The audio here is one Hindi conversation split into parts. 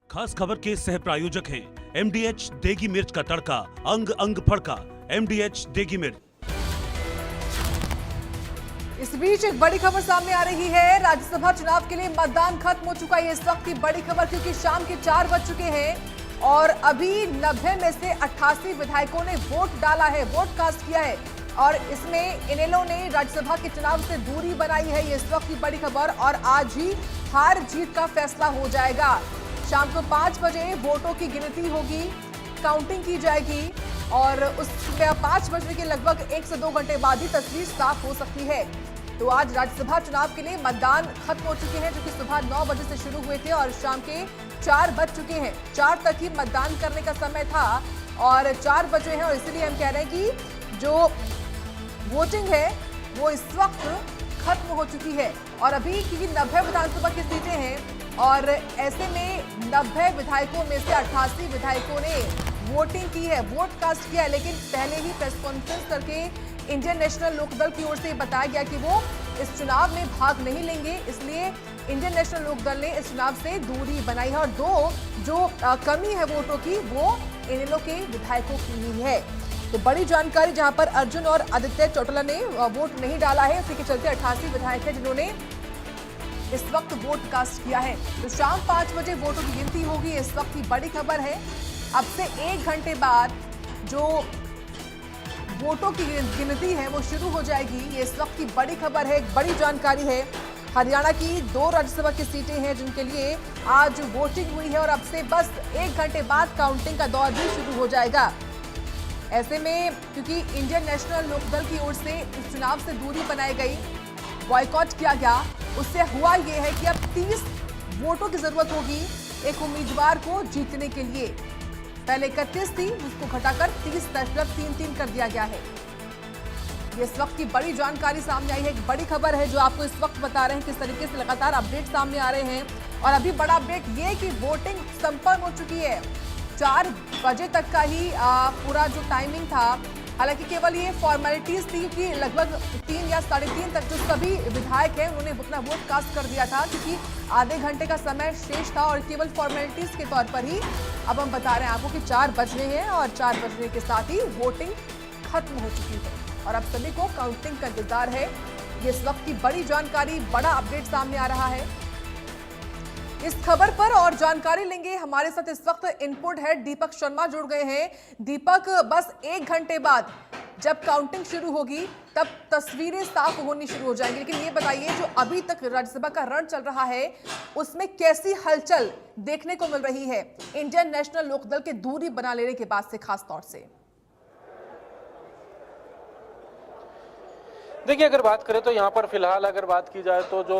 खास खबर के सह प्रायोजक हैं एमडीएच देगी मिर्च का तड़का, अंग अंग फड़का। एमडीएच देगी मिर्च। इस बीच एक बड़ी खबर सामने आ रही है। राज्यसभा चुनाव के लिए मतदान खत्म हो चुका है। इस वक्त की बड़ी खबर, क्योंकि शाम के 4 बज चुके हैं और अभी 90 में से 88 विधायकों ने वोट डाला है, वोट कास्ट किया है और इसमें इनेलो ने राज्यसभा के चुनाव से दूरी बनाई है। ये इस वक्त की बड़ी खबर और आज ही हार जीत का फैसला हो जाएगा। शाम को 5 बजे वोटों की गिनती होगी, काउंटिंग की जाएगी और उस 5 बजने के लगभग 1 से 2 घंटे बाद ही तस्वीर साफ हो सकती है। तो आज राज्यसभा चुनाव के लिए मतदान खत्म हो चुके हैं, जो कि सुबह 9 बजे से शुरू हुए थे और शाम के 4 बज चुके हैं। 4 तक ही मतदान करने का समय था और 4 बजे हैं और इसीलिए हम कह रहे हैं कि जो वोटिंग है वो इस वक्त खत्म हो चुकी है। और अभी क्योंकि 90 विधानसभा की सीटें हैं और ऐसे में 90 विधायकों में से 88 विधायकों ने वोटिंग की है, वोट कास्ट किया है, लेकिन पहले ही प्रेस कॉन्फ्रेंस करके इंडियन नेशनल लोकदल की ओर से बताया गया कि वो इस चुनाव में भाग नहीं लेंगे। इसलिए इंडियन नेशनल लोकदल ने इस चुनाव से दूरी बनाई है और जो कमी है वोटों की वो इनेलो के विधायकों की ही है। तो बड़ी जानकारी, जहां पर अर्जुन और आदित्य चौटाला ने वोट नहीं डाला है, इसी के चलते 88 विधायक है जिन्होंने इस वक्त वोट कास्ट किया है। तो शाम 5 बजे वोटों की गिनती होगी, इस वक्त की बड़ी खबर है। अब से 1 घंटे बाद जो वोटों की गिनती है वो शुरू हो जाएगी। ये इस वक्त की बड़ी खबर है, एक बड़ी जानकारी है। हरियाणा की 2 राज्यसभा की सीटें हैं जिनके लिए आज वोटिंग हुई है और अब से बस 1 घंटे बाद काउंटिंग का दौर भी शुरू हो जाएगा। ऐसे में क्योंकि इंडियन नेशनल लोकदल की ओर से इस चुनाव से दूरी बनाई गई, बॉयकॉट किया गया, उससे हुआ ये है कि अब 30 वोटों की जरूरत होगी एक उम्मीदवार को जीतने के लिए। पहले 31 थी, उसको घटाकर 30.33 कर दिया गया है। ये इस वक्त की बड़ी जानकारी सामने आई है, एक बड़ी खबर है जो आपको इस वक्त बता रहे हैं किस तरीके से लगातार अपडेट सामने आ रहे हैं। और अभी बड़ा अपडेट ये कि वोटिंग संपन्न हो चुकी है। 4 बजे तक का ही पूरा जो टाइमिंग था, हालांकि केवल ये फॉर्मेलिटीज थी कि लगभग 3 या 3:30 तक जो सभी विधायक हैं उन्होंने अपना वोट कास्ट कर दिया था, क्योंकि आधे घंटे का समय शेष था और केवल फॉर्मेलिटीज के तौर पर ही अब हम बता रहे हैं आपको कि 4 बजने हैं और 4 बजने के साथ ही वोटिंग खत्म हो चुकी है और अब सभी को काउंटिंग का इंतजार है। ये इस वक्त की बड़ी जानकारी, बड़ा अपडेट सामने आ रहा है। इस खबर पर और जानकारी लेंगे, हमारे साथ इस वक्त इनपुट हेड दीपक शर्मा जुड़ गए हैं। दीपक, बस 1 घंटे बाद जब काउंटिंग शुरू होगी तब तस्वीरें साफ होनी शुरू हो जाएंगी, लेकिन ये बताइए जो अभी तक राज्यसभा का रण चल रहा है उसमें कैसी हलचल देखने को मिल रही है इंडियन नेशनल लोकदल के दूरी बना लेने के बाद से खास तौर से? देखिए, अगर बात करें तो यहाँ पर फिलहाल अगर बात की जाए तो जो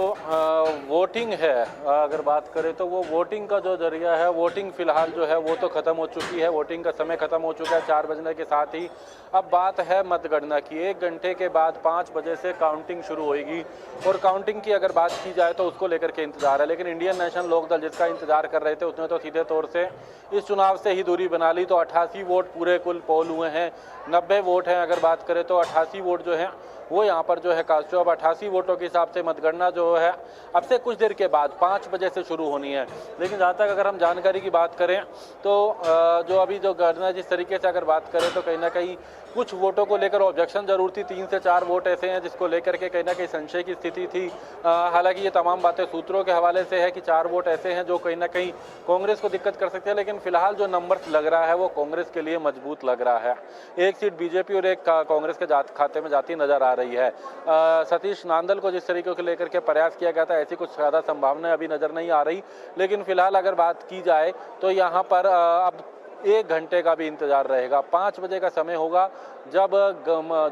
वोटिंग है, अगर बात करें तो वो वोटिंग का जो जरिया है, वोटिंग फिलहाल जो है वो तो ख़त्म हो चुकी है। वोटिंग का समय ख़त्म हो चुका है 4 बजने के साथ ही। अब बात है मतगणना की। 1 घंटे के बाद 5 बजे से काउंटिंग शुरू होगी और काउंटिंग की अगर बात की जाए तो उसको लेकर के इंतजार है। लेकिन इंडियन नेशनल लोकदल जिसका इंतजार कर रहे थे उसने तो सीधे तौर से इस चुनाव से ही दूरी बना ली। तो 88 वोट पूरे कुल पोल हुए हैं, 90 वोट हैं। अगर बात करें तो 88 वोट जो हैं वो यहाँ पर जो है कास्ट। अब 88 वोटों के हिसाब से मतगणना जो है अब से कुछ देर के बाद 5 बजे से शुरू होनी है। लेकिन जहाँ तक अगर हम जानकारी की बात करें तो जो अभी जो गणना जिस तरीके से अगर बात करें तो कहीं ना कहीं कुछ वोटों को लेकर ऑब्जेक्शन जरूर थी। 3 से 4 वोट ऐसे हैं जिसको लेकर के कहीं ना कहीं संशय की स्थिति थी। हालांकि ये तमाम बातें सूत्रों के हवाले से है कि 4 वोट ऐसे हैं जो कहीं ना कहीं कांग्रेस को दिक्कत कर सकते हैं। लेकिन फिलहाल जो नंबर लग रहा है वो कांग्रेस के लिए मजबूत लग रहा है। 1 सीट बीजेपी और 1 कांग्रेस के खाते में जाती नजर आ रही है। सतीश नांदल को जिस तरीके को लेकर के प्रयास किया गया था, ऐसी कुछ ज़्यादा संभावनाएं अभी नजर नहीं आ रही। लेकिन फिलहाल अगर बात की जाए तो यहाँ पर अब 1 घंटे का भी इंतजार रहेगा। 5 बजे का समय होगा जब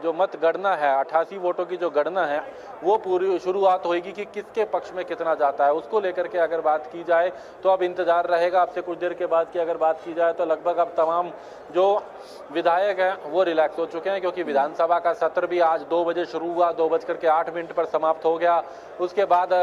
जो मतगणना है, 88 वोटों की जो गणना है वो पूरी शुरुआत होगी कि किसके पक्ष में कितना जाता है। उसको लेकर के अगर बात की जाए तो अब इंतजार रहेगा। अब से कुछ देर के बाद की अगर बात की जाए तो लगभग अब तमाम जो विधायक हैं वो रिलैक्स हो चुके हैं, क्योंकि विधानसभा का सत्र भी आज 2 बजे शुरू हुआ, 2:08 पर समाप्त हो गया। उसके बाद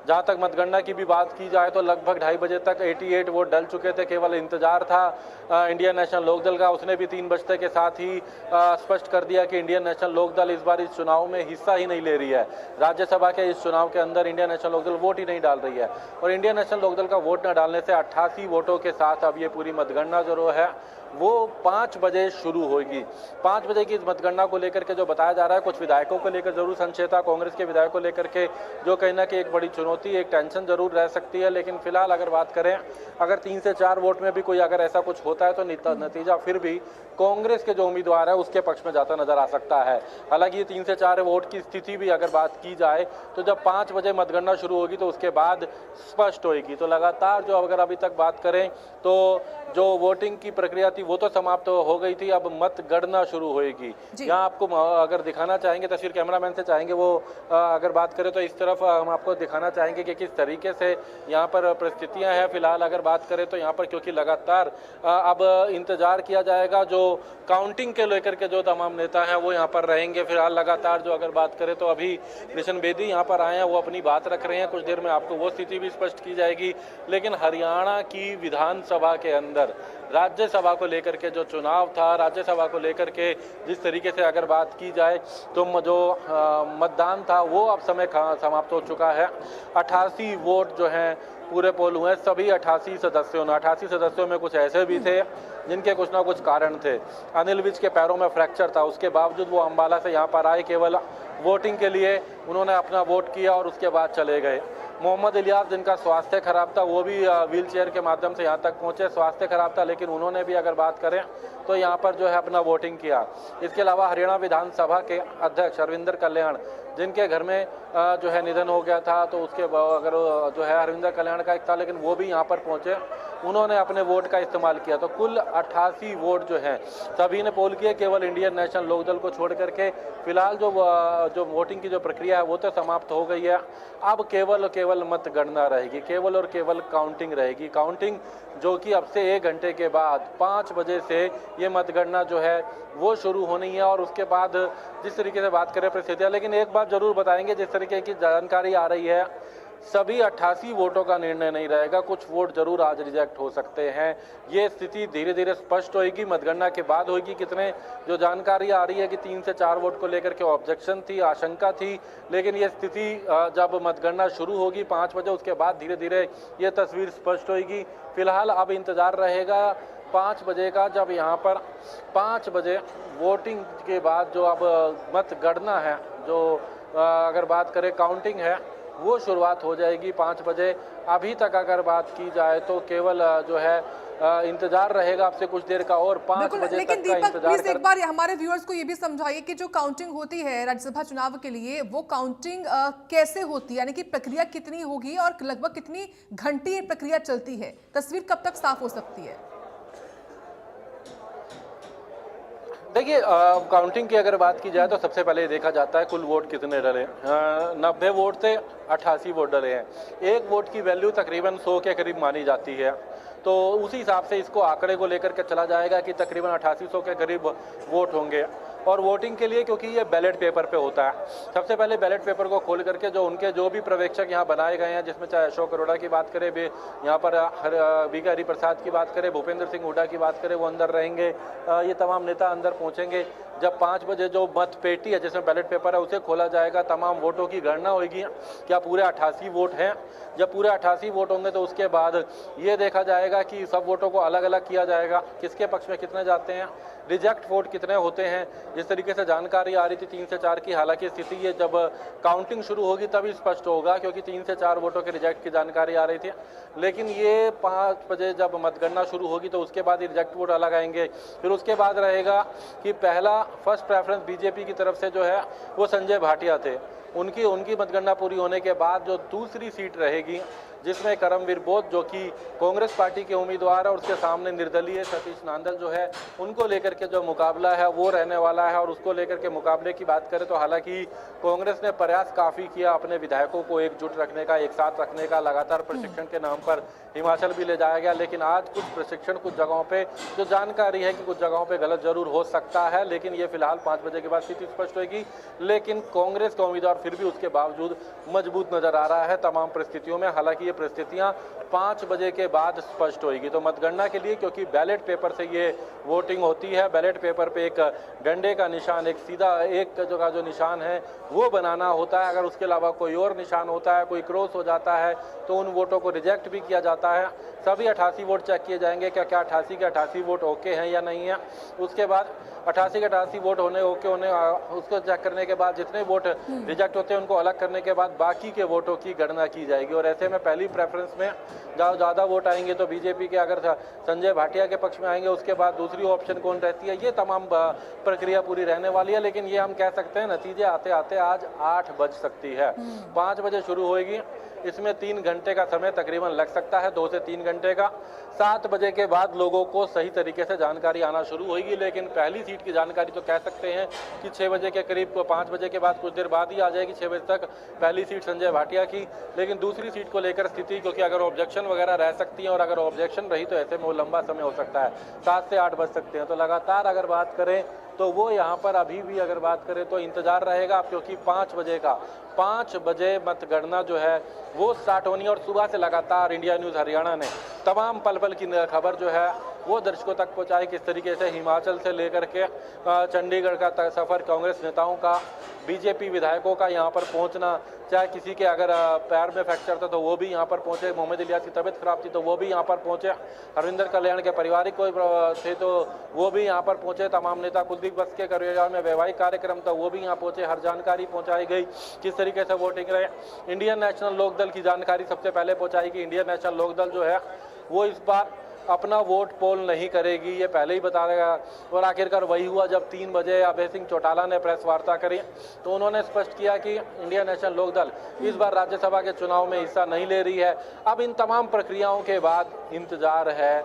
जहां तक मतगणना की भी बात की जाए तो लगभग 2:30 बजे तक 88 वोट डल चुके थे। केवल इंतजार था इंडियन नेशनल लोकदल का, उसने भी 3 बजते के साथ ही स्पष्ट कर दिया कि इंडियन नेशनल लोकदल इस बार इस चुनाव में हिस्सा ही नहीं ले रही है। राज्यसभा के इस चुनाव के अंदर इंडियन नेशनल लोकदल वोट ही नहीं डाल रही है और इंडियन नेशनल लोकदल का वोट न डालने से 88 वोटों के साथ अब ये पूरी मतगणना जो है वो 5 बजे शुरू होगी। 5 बजे की इस मतगणना को लेकर के जो बताया जा रहा है, कुछ विधायकों को लेकर जरूर संशय था, कांग्रेस के विधायकों को लेकर के जो कहीं ना कहीं एक बड़ी चुनौती, एक टेंशन जरूर रह सकती है। लेकिन फिलहाल अगर बात करें, अगर 3 से 4 वोट में भी कोई अगर ऐसा कुछ होता है तो नतीजा फिर भी कांग्रेस के जो उम्मीदवार है उसके पक्ष में जाता नजर आ सकता है। हालांकि ये 3 से 4 वोट की स्थिति भी अगर बात की जाए तो जब 5 बजे मतगणना शुरू होगी तो उसके बाद स्पष्ट होगी। तो लगातार जो अगर अभी तक बात करें तो जो वोटिंग की प्रक्रिया थी वो तो समाप्त हो गई थी, अब मतगणना शुरू होगी। यहाँ आपको अगर दिखाना चाहेंगे, तस्वीर कैमरामैन से चाहेंगे वो अगर बात करें तो इस तरफ हम आपको दिखाना चाहेंगे कि किस तरीके से यहाँ पर परिस्थितियाँ हैं। फिलहाल अगर बात करें तो यहाँ पर क्योंकि लगातार अब इंतजार किया जाएगा, जो काउंटिंग के लेकर के जो तमाम नेता हैं वो यहाँ पर रहेंगे। फिलहाल लगातार जो अगर बात करें तो अभी कृष्ण बेदी यहाँ पर आए हैं, वो अपनी बात रख रहे हैं। कुछ देर में आपको वो स्थिति भी स्पष्ट की जाएगी। लेकिन हरियाणा की विधानसभा के अंदर राज्यसभा को लेकर के जो चुनाव था, राज्यसभा को लेकर के जिस तरीके से अगर बात की जाए तो जो मतदान था वो अब समय समाप्त हो चुका है। 88 वोट जो हैं पूरे पोल हुए, सभी 88 सदस्यों ने, 88 सदस्यों में कुछ ऐसे भी थे जिनके कुछ ना कुछ कारण थे। अनिल विज के पैरों में फ्रैक्चर था, उसके बावजूद वो अंबाला से यहाँ पर आए केवल वोटिंग के लिए। उन्होंने अपना वोट किया और उसके बाद चले गए। मोहम्मद इलियास, जिनका स्वास्थ्य खराब था, वो भी व्हील चेयर के माध्यम से यहाँ तक पहुँचे। स्वास्थ्य खराब था लेकिन उन्होंने भी अगर बात करें तो यहाँ पर जो है अपना वोटिंग किया। इसके अलावा हरियाणा विधानसभा के अध्यक्ष हरविंदर कल्याण, जिनके घर में जो है निधन हो गया था, तो उसके अगर जो है हरविंदर कल्याण का एक था, लेकिन वो भी यहाँ पर पहुँचे, उन्होंने अपने वोट का इस्तेमाल किया। तो कुल 88 वोट जो हैं सभी ने पोल किए, केवल इंडियन नेशनल लोकदल को छोड़ करके। फिलहाल जो वोटिंग की जो प्रक्रिया है वो तो समाप्त हो गई है। अब केवल मतगणना रहेगी, केवल और केवल काउंटिंग रहेगी। काउंटिंग जो कि अब से 1 घंटे के बाद 5 बजे से ये मतगणना जो है वो शुरू होनी है। और उसके बाद जिस तरीके से बात करें परिस्थितियाँ, लेकिन एक बात जरूर बताएंगे, जिस तरीके की जानकारी आ रही है सभी 88 वोटों का निर्णय नहीं रहेगा, कुछ वोट जरूर आज रिजेक्ट हो सकते हैं। ये स्थिति धीरे धीरे स्पष्ट होगी, मतगणना के बाद होगी। कितने जो जानकारी आ रही है कि 3 से 4 वोट को लेकर के ऑब्जेक्शन थी, आशंका थी, लेकिन ये स्थिति जब मतगणना शुरू होगी 5 बजे, उसके बाद धीरे धीरे ये तस्वीर स्पष्ट होगी। फिलहाल अब इंतजार रहेगा 5 बजे का, जब यहाँ पर 5 बजे वोटिंग के बाद जो अब मतगणना है, जो अगर बात करें काउंटिंग है, वो शुरुआत हो जाएगी 5 बजे। अभी तक अगर बात की जाए तो केवल जो है इंतजार रहेगा आपसे कुछ देर का, और 5 बजे लेकिन तक का दीपक इंतजार प्लीज एक बार हमारे व्यूअर्स को ये भी समझाइए कि जो काउंटिंग होती है राज्यसभा चुनाव के लिए, वो काउंटिंग कैसे होती है, यानी कि प्रक्रिया कितनी होगी और लगभग कितनी घंटे ये प्रक्रिया चलती है? तस्वीर कब तक साफ हो सकती है? देखिए, काउंटिंग की अगर बात की जाए तो सबसे पहले देखा जाता है कुल वोट कितने डले। 90 वोट से 88 वोट डले हैं। एक वोट की वैल्यू तकरीबन 100 के करीब मानी जाती है, तो उसी हिसाब से इसको आंकड़े को लेकर के चला जाएगा कि तकरीबन 8800 के करीब वोट होंगे। और वोटिंग के लिए, क्योंकि ये बैलेट पेपर पे होता है, सबसे पहले बैलेट पेपर को खोल करके जो उनके जो भी पर्यवेक्षक यहाँ बनाए गए हैं, जिसमें चाहे अशोक अरोड़ा की बात करें, यहाँ पर बीके हरिप्रसाद की बात करें, भूपेंद्र सिंह हुड्डा की बात करें, वो अंदर रहेंगे। ये तमाम नेता अंदर पहुँचेंगे। जब 5 बजे जो मत पेटी है जिसमें बैलेट पेपर है उसे खोला जाएगा, तमाम वोटों की गणना होगी, क्या पूरे 88 वोट हैं। जब पूरे 88 वोट होंगे तो उसके बाद ये देखा जाएगा कि सब वोटों को अलग अलग किया जाएगा, किसके पक्ष में कितने जाते हैं, रिजेक्ट वोट कितने होते हैं। जिस तरीके से जानकारी आ रही थी 3 से 4 की, हालांकि स्थिति ये जब काउंटिंग शुरू होगी तभी स्पष्ट होगा, क्योंकि 3 से 4 वोटों के रिजेक्ट की जानकारी आ रही थी। लेकिन ये 5 बजे जब मतगणना शुरू होगी तो उसके बाद रिजेक्ट वोट अलग आएंगे। फिर उसके बाद रहेगा कि पहला फर्स्ट प्रेफरेंस बीजेपी की तरफ से जो है वो संजय भाटिया थे, उनकी मतगणना पूरी होने के बाद जो दूसरी सीट रहेगी जिसमें करमवीर बोध जो कि कांग्रेस पार्टी के उम्मीदवार है और उसके सामने निर्दलीय सतीश नांदल जो है उनको लेकर के जो मुकाबला है वो रहने वाला है। और उसको लेकर के मुकाबले की बात करें तो हालांकि कांग्रेस ने प्रयास काफ़ी किया अपने विधायकों को एकजुट रखने का, एक साथ रखने का, लगातार प्रशिक्षण के नाम पर हिमाचल भी ले जाया गया, लेकिन आज कुछ प्रशिक्षण कुछ जगहों पे जो जानकारी है कि कुछ जगहों पे गलत जरूर हो सकता है, लेकिन ये फिलहाल 5 बजे के बाद स्थिति स्पष्ट होगी। लेकिन कांग्रेस का उम्मीदवार फिर भी उसके बावजूद मजबूत नजर आ रहा है तमाम परिस्थितियों में। हालांकि ये परिस्थितियां 5 बजे के बाद स्पष्ट होगी। तो मतगणना के लिए, क्योंकि बैलेट पेपर से ये वोटिंग होती है, बैलेट पेपर पे एक डंडे का निशान, एक सीधा एक का जो निशान है वो बनाना होता है। अगर उसके अलावा कोई और निशान होता है, कोई क्रॉस हो जाता है, तो उन वोटों को रिजेक्ट भी किया जाता है। सभी 88 वोट चेक किए जाएंगे, क्या 88 के 88 वोट ओके हैं या नहीं है। उसके बाद 88 के 88 वोट ओके होने उसको चेक करने के बाद जितने वोट रिजेक्ट होते हैं उनको अलग करने के बाद बाकी के वोटों की गणना की जाएगी। और ऐसे में पहली प्रेफरेंस में ज़्यादा वोट आएंगे तो बीजेपी के, अगर संजय भाटिया के पक्ष में आएंगे, उसके बाद दूसरी ऑप्शन कौन रहती है, ये तमाम प्रक्रिया पूरी रहने वाली है। लेकिन ये हम कह सकते हैं नतीजे आते आते आज 8 बज सकती है। 5 बजे शुरू होएगी, इसमें 3 घंटे का समय तकरीबन लग सकता है, 2 से 3 घंटे का। 7 बजे के बाद लोगों को सही तरीके से जानकारी आना शुरू होगी। लेकिन पहली सीट की जानकारी तो कह सकते हैं कि 6 बजे के करीब, 5 बजे के बाद कुछ देर बाद ही आ जाएगी। 6 बजे तक पहली सीट संजय भाटिया की। लेकिन दूसरी सीट को लेकर स्थिति, क्योंकि अगर ऑब्जेक्शन वगैरह रह सकती है और अगर ऑब्जेक्शन रही तो ऐसे में वो लंबा समय हो सकता है, 7 से 8 बज सकते हैं। तो लगातार अगर बात करें तो वो यहाँ पर अभी भी अगर बात करें तो इंतजार रहेगा, क्योंकि 5 बजे मतगणना जो है वो स्टार्ट होनी है। और सुबह से लगातार इंडिया न्यूज़ हरियाणा ने तमाम पल पल की खबर जो है वो दर्शकों तक पहुंचाई, किस तरीके से हिमाचल से लेकर के चंडीगढ़ का सफ़र, कांग्रेस नेताओं का, बीजेपी विधायकों का यहाँ पर पहुंचना, चाहे किसी के अगर पैर में फ्रैक्चर था तो वो भी यहाँ पर पहुंचे, मोहम्मद इलियास की तबीयत खराब थी तो वो भी यहाँ पर पहुंचे, हरविंदर कल्याण के पारिवारिक कोई थे तो वो भी यहाँ पर पहुंचे, तमाम नेता, कुलदीप बस के करियर में वैवाहिक कार्यक्रम था वो भी यहाँ पहुंचे, हर जानकारी पहुँचाई गई किस तरीके से वोटिंग रहे। इंडियन नेशनल लोकदल की जानकारी सबसे पहले पहुँचाई कि इंडियन नेशनल लोकदल जो है वो इस बार अपना वोट पोल नहीं करेगी, ये पहले ही बता देगा। और आखिरकार वही हुआ जब 3 बजे अभय सिंह चौटाला ने प्रेस वार्ता करी तो उन्होंने स्पष्ट किया कि इंडियन नेशनल लोकदल इस बार राज्यसभा के चुनाव में हिस्सा नहीं ले रही है। अब इन तमाम प्रक्रियाओं के बाद इंतजार है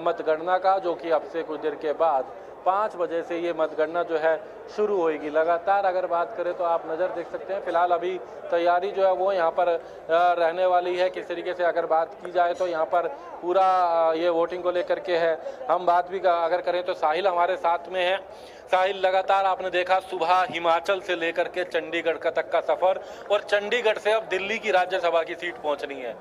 मतगणना का, जो कि अब से कुछ देर के बाद 5 बजे से ये मतगणना जो है शुरू होएगी। लगातार अगर बात करें तो आप नज़र देख सकते हैं, फिलहाल अभी तैयारी जो है वो यहाँ पर रहने वाली है। किस तरीके से अगर बात की जाए तो यहाँ पर पूरा ये वोटिंग को लेकर के है। हम बात भी अगर करें तो साहिल हमारे साथ में है। साहिल, लगातार आपने देखा सुबह हिमाचल से लेकर के चंडीगढ़ का तक का सफ़र, और चंडीगढ़ से अब दिल्ली की राज्यसभा की सीट पहुँचनी है।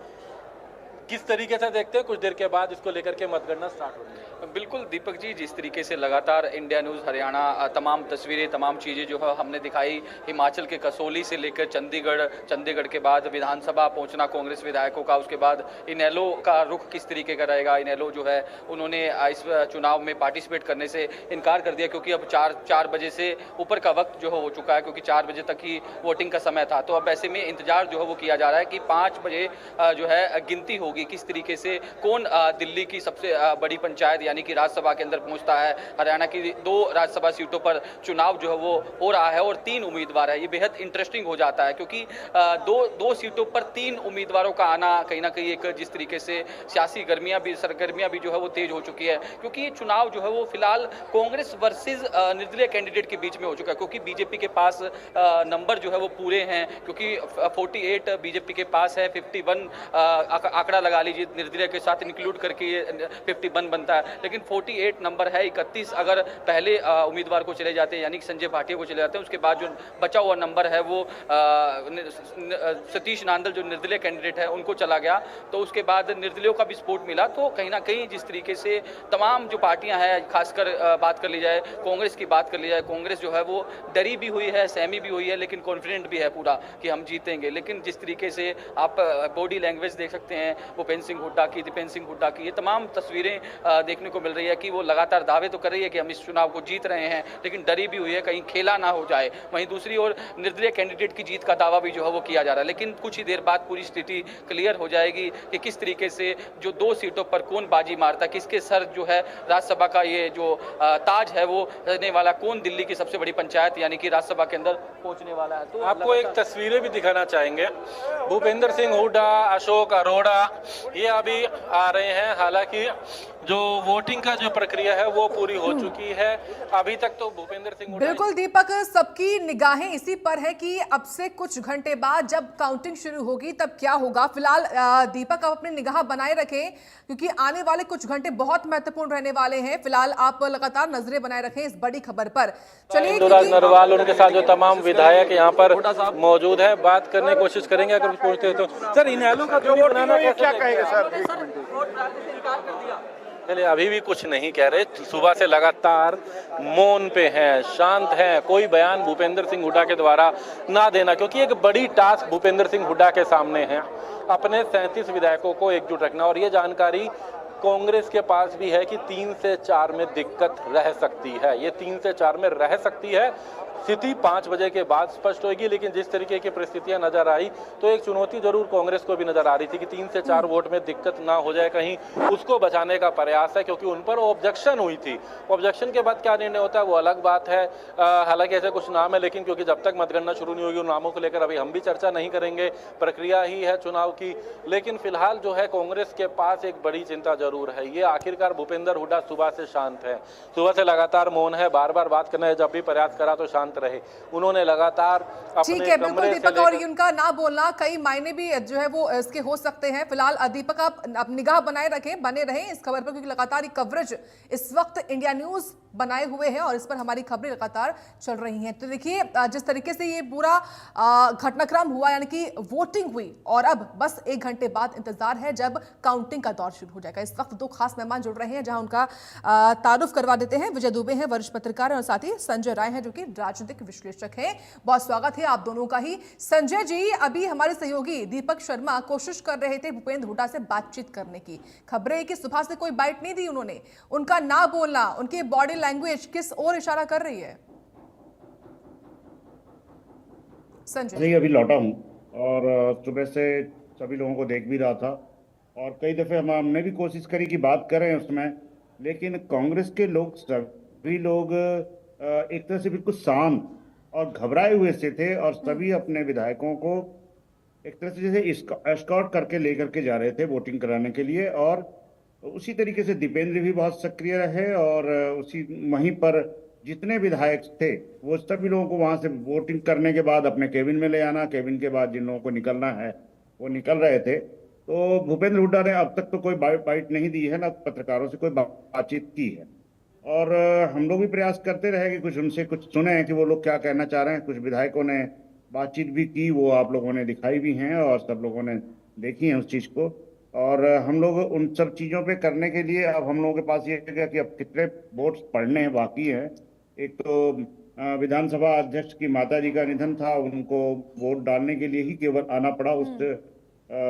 किस तरीके से देखते हैं कुछ देर के बाद इसको लेकर के मतगणना स्टार्ट होगी? बिल्कुल दीपक जी, जिस तरीके से लगातार इंडिया न्यूज़ हरियाणा तमाम तस्वीरें, तमाम चीज़ें जो है हमने दिखाई, हिमाचल के कसौली से लेकर चंडीगढ़ के बाद विधानसभा पहुंचना कांग्रेस विधायकों का, उसके बाद इनेलो का रुख किस तरीके का रहेगा। इनेलो जो है उन्होंने इस चुनाव में पार्टिसिपेट करने से इनकार कर दिया, क्योंकि अब 4 बजे से ऊपर का वक्त जो है हो चुका है, क्योंकि 4 बजे तक ही वोटिंग का समय था। तो अब ऐसे में इंतजार जो है वो किया जा रहा है कि 5 बजे जो है गिनती होगी, किस तरीके से कौन दिल्ली की सबसे बड़ी पंचायत यानी कि राज्यसभा के अंदर पहुंचता है। हरियाणा की 2 राज्यसभा सीटों पर चुनाव जो है वो हो रहा है और 3 उम्मीदवार है। ये बेहद इंटरेस्टिंग हो जाता है, क्योंकि दो सीटों पर 3 उम्मीदवारों का आना कहीं ना कहीं एक जिस तरीके से सियासी सरगर्मियां भी जो है वो तेज हो चुकी है, क्योंकि ये चुनाव जो है वो फिलहाल कांग्रेस वर्सेज निर्दलीय कैंडिडेट के बीच में हो चुका है। क्योंकि बीजेपी के पास नंबर जो है वो पूरे हैं, क्योंकि 48 बीजेपी के पास है, 51 आंकड़ा लगा लीजिए निर्दलीय के साथ इंक्लूड करके ये 51 बनता है, लेकिन 48 नंबर है। 31 अगर पहले उम्मीदवार को चले जाते हैं यानी कि संजय भाटिया को चले जाते हैं, उसके बाद जो बचा हुआ नंबर है वो सतीश नांदल जो निर्दलीय कैंडिडेट है उनको चला गया। तो उसके बाद निर्दलीयों का भी सपोर्ट मिला। तो कहीं ना कहीं जिस तरीके से तमाम जो पार्टियां हैं, खासकर बात कर ली जाए कांग्रेस की, बात कर ली जाए, कांग्रेस जो है वो डरी भी हुई है, सहमी भी हुई है, लेकिन कॉन्फिडेंट भी है पूरा कि हम जीतेंगे। लेकिन जिस तरीके से आप बॉडी लैंग्वेज देख सकते हैं, भूपेंद्र सिंह हुड्डा की, दीपेंद्र सिंह हुड्डा की, ये तमाम तस्वीरें देखने को मिल रही है कि वो लगातार दावे तो कर रही है कि हम इस चुनाव को जीत रहे हैं, लेकिन डरी भी हुई है कहीं खेला ना हो जाए। वहीं दूसरी ओर निर्दलीय कैंडिडेट की जीत का दावा भी जो है वो किया जा रहा है, लेकिन कुछ ही देर बाद पूरी स्थिति क्लियर हो जाएगी कि किस तरीके से जो 2 सीटों पर कौन बाजी मारता, किसके सर जो है राज्यसभा का ये जो ताज है वो रहने वाला, कौन दिल्ली की सबसे बड़ी पंचायत यानी कि राज्यसभा के अंदर पहुंचने वाला है। तो आपको एक तस्वीरें भी दिखाना चाहेंगे। भूपेंद्र सिंह हुड्डा, अशोक अरोड़ा ये अभी आ रहे हैं। हालांकि जो वोटिंग का जो प्रक्रिया है वो पूरी हो चुकी है। अभी तक तो भूपेंद्र सिंह हुड्डा बिल्कुल दीपक, सबकी निगाहें इसी पर है कि अब से कुछ घंटे बाद जब काउंटिंग शुरू होगी तब क्या होगा। फिलहाल दीपक आप अपनी निगाह बनाए रखें क्योंकि आने वाले कुछ घंटे बहुत महत्वपूर्ण रहने वाले हैं। फिलहाल आप लगातार नजरें बनाए रखें इस बड़ी खबर पर। चलिए इंदुराज नरवाल, उनके साथ जो तमाम विधायक यहाँ पर मौजूद है, बात करने की कोशिश करेंगे। अगर पूछते तो सर इनेलो का जो बनाना क्या कहेगा सर? चलिए अभी भी कुछ नहीं कह रहे, सुबह से लगातार मौन पे हैं, शांत हैं, कोई बयान भूपेंद्र सिंह हुड्डा के द्वारा ना देना, क्योंकि एक बड़ी टास्क भूपेंद्र सिंह हुड्डा के सामने है, अपने 37 विधायकों को एकजुट रखना। और ये जानकारी कांग्रेस के पास भी है कि 3 से 4 में दिक्कत रह सकती है। ये 3 से 4 में रह सकती है, स्थिति 5 बजे के बाद स्पष्ट होगी। लेकिन जिस तरीके की परिस्थितियां नजर आई तो एक चुनौती जरूर कांग्रेस को भी नजर आ रही थी कि 3 से 4 वोट में दिक्कत ना हो जाए, कहीं उसको बचाने का प्रयास है, क्योंकि उन पर ऑब्जेक्शन हुई थी। ऑब्जेक्शन के बाद क्या निर्णय होता है वो अलग बात है। हालांकि ऐसे कुछ नाम है, लेकिन क्योंकि जब तक मतगणना शुरू नहीं होगी उन नामों को लेकर अभी हम भी चर्चा नहीं करेंगे, प्रक्रिया ही है चुनाव की। लेकिन फिलहाल जो है कांग्रेस के पास एक बड़ी चिंता जरूर है। ये आखिरकार भूपेंद्र हुड्डा सुबह से शांत है, सुबह से लगातार मौन है, बार बार बात करना है, जब भी प्रयास करा तो शांत रहे। उन्होंने लगातार ठीक है, बिल्कुल दीपक, और उनका ना बोलना कई मायने भी जो है वो इसके हो सकते हैं। फिलहाल दीपक आप निगाह बनाए रखें, बने रहें इस खबर पर, क्योंकि लगातार ये कवरेज इस वक्त इंडिया न्यूज बनाए हुए हैं और इस पर हमारी खबरें लगातार चल रही हैं। तो देखिए जिस तरीके से ये पूरा घटनाक्रम हुआ, यानी कि वोटिंग हुई और अब बस 1 घंटे बाद इंतजार है जब काउंटिंग का दौर शुरू हो जाएगा। इस वक्त 2 खास मेहमान जुड़ रहे हैं जहां उनका तारुफ करवा देते हैं। विजय दुबे हैं, वरिष्ठ पत्रकार, और साथ ही संजय राय हैं जो कि राजनीतिक विश्लेषक हैं। बहुत स्वागत है आप दोनों का ही। संजय जी, अभी हमारे सहयोगी दीपक शर्मा कोशिश कर रहे थे भूपेंद्र हुड्डा से बातचीत करने की। खबरें कि सुबह से कोई बाइट नहीं दी उन्होंने, उनका ना बोलना, उनकी बॉडी लैंग्वेज किस ओर इशारा कर रही है? संजय, अभी लौटा हूँ और सुबह से सभी लोगों को देख भी रहा था और कई दफ़े हमने भी कोशिश करी कि बात करें उसमें, लेकिन कांग्रेस के लोग सभी लोग एक तरह से बिल्कुल शांत और घबराए हुए से थे और सभी अपने विधायकों को एक तरह से जैसे एस्कॉर्ट करके लेकर के जा रहे थे वोटिंग कराने के लिए। और उसी तरीके से दीपेंद्र भी बहुत सक्रिय रहे और उसी वहीं पर जितने विधायक थे वो सभी लोगों को वहां से वोटिंग करने के बाद अपने केबिन में ले आना, केबिन के बाद जिन लोगों को निकलना है वो निकल रहे थे। तो भूपेंद्र हुड्डा ने अब तक तो कोई बाइट नहीं दी है, ना पत्रकारों से कोई बातचीत की है। और हम लोग भी प्रयास करते रहे कि कुछ उनसे कुछ सुने कि वो लोग क्या कहना चाह रहे हैं। कुछ विधायकों ने बातचीत भी की, वो आप लोगों ने दिखाई भी हैं और सब लोगों ने देखी है उस चीज़ को। और हम लोग उन सब चीज़ों पे करने के लिए अब हम लोगों के पास ये है कि अब कितने वोट्स पढ़ने हैं बाकी हैं। एक तो विधानसभा अध्यक्ष की माता जी का निधन था, उनको वोट डालने के लिए ही केवल आना पड़ा उस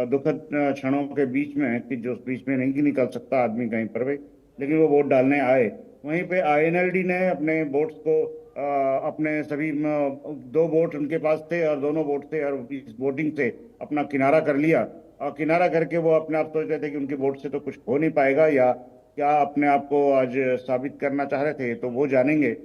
दुखद क्षणों के बीच में कि जो बीच में नहीं निकल सकता आदमी कहीं पर भी, लेकिन वो वोट डालने आए। वहीं पे INLD ने अपने वोट्स को अपने सभी 2 वोट उनके पास थे और दोनों वोट थे और इस वोटिंग से अपना किनारा कर लिया। और किनारा करके वो अपने आप सोच रहे थे कि उनके वोट से तो कुछ हो नहीं पाएगा, या क्या अपने आप को आज साबित करना चाह रहे थे तो वो जानेंगे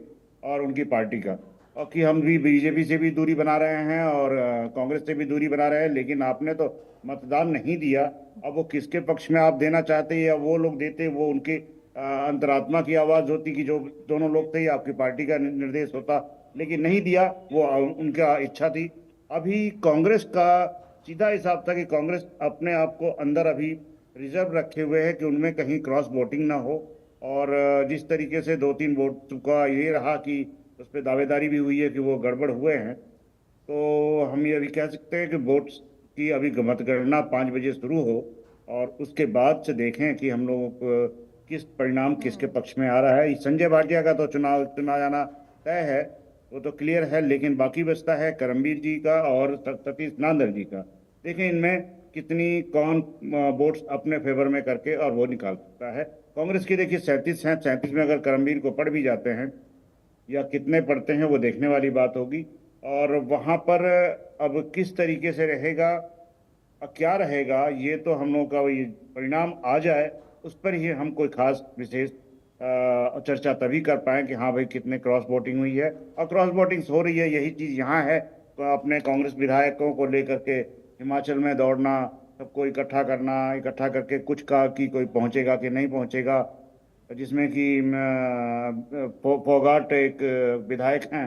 और उनकी पार्टी का। और कि हम भी बीजेपी से भी दूरी बना रहे हैं और कांग्रेस से भी दूरी बना रहे हैं, लेकिन आपने तो मतदान नहीं दिया। अब वो किसके पक्ष में आप देना चाहते या वो लोग देते, वो उनके अंतरात्मा की आवाज़ होती कि जो दोनों लोग थे आपकी पार्टी का निर्देश होता, लेकिन नहीं दिया, वो उनका इच्छा थी। अभी कांग्रेस का सीधा हिसाब था कि कांग्रेस अपने आप को अंदर अभी रिजर्व रखे हुए है कि उनमें कहीं क्रॉस वोटिंग ना हो। और जिस तरीके से 2-3 वोट का ये रहा कि उस पर दावेदारी भी हुई है कि वो गड़बड़ हुए हैं, तो हम ये अभी कह सकते हैं कि वोट्स की अभी मतगणना 5 बजे शुरू हो और उसके बाद से देखें कि हम लोगों को किस परिणाम किसके पक्ष में आ रहा है। संजय भाटिया का तो चुना जाना तय है, वो तो क्लियर है, लेकिन बाकी बचता है करमबीर जी का और सतीश नांदल जी का। देखें इनमें कितनी कौन वोट्स अपने फेवर में करके और वो निकाल सकता है। कांग्रेस की देखिए 37 हैं, 37 में अगर करमवीर को पढ़ भी जाते हैं या कितने पढ़ते हैं वो देखने वाली बात होगी। और वहाँ पर अब किस तरीके से रहेगा क्या रहेगा, ये तो हम लोगों का ये परिणाम आ जाए उस पर ही हम कोई खास विशेष चर्चा तभी कर पाए कि हाँ भाई कितने क्रॉस वोटिंग हुई है। और क्रॉस वोटिंग हो रही है, यही चीज़ यहाँ है। तो अपने कांग्रेस विधायकों को लेकर के हिमाचल में दौड़ना, सबको इकट्ठा करना, इकट्ठा करके कुछ का कि कोई पहुँचेगा कि नहीं पहुँचेगा, जिसमें कि फोगाट एक विधायक हैं,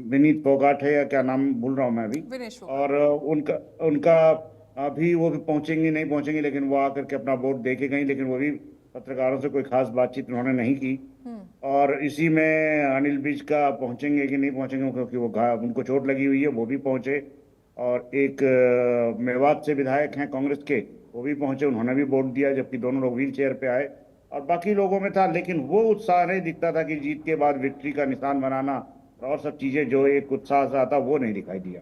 विनीत फोगाट है या क्या नाम भूल रहा हूँ मैं अभी, और उनका अभी वो भी पहुंचेंगे नहीं पहुंचेंगे, लेकिन वो आकर के अपना वोट दे के गई, लेकिन वो भी पत्रकारों से कोई खास बातचीत उन्होंने नहीं की। और इसी में अनिल विज का पहुंचेंगे कि नहीं पहुंचेंगे, क्योंकि वो उनको चोट लगी हुई है, वो भी पहुंचे। और एक मेवात से विधायक हैं कांग्रेस के, वो भी पहुंचे, उन्होंने भी वोट दिया, जबकि दोनों लोग व्हील चेयर पे आए। और बाकी लोगों में था, लेकिन वो उत्साह नहीं दिखता था कि जीत के बाद विक्ट्री का निशान बनाना और सब चीजें, जो एक उत्साह सा था वो नहीं दिखाई दिया।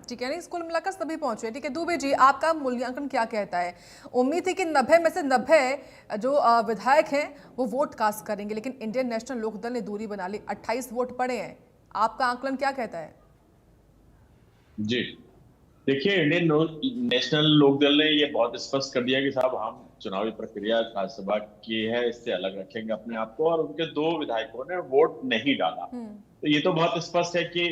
ठीक है, नहीं कुल मिलाकर सभी पहुंचे। ठीक है दुबे जी, आपका मूल्यांकन क्या कहता है? उम्मीद थी कि 90 में से 90 जो विधायक हैं वो वोट कास्ट करेंगे, लेकिन इंडियन नेशनल लोकदल ने दूरी बना ली, 28 वोट पड़े हैं। आपका आकलन क्या कहता है? जी देखिए, इंडियन नेशनल लोकदल ने ये बहुत स्पष्ट कर दिया कि साहब हम चुनावी प्रक्रिया राज्यसभा की है, इससे अलग रखेंगे अपने आप को, और उनके 2 विधायकों ने वोट नहीं डाला। तो ये तो बहुत स्पष्ट है कि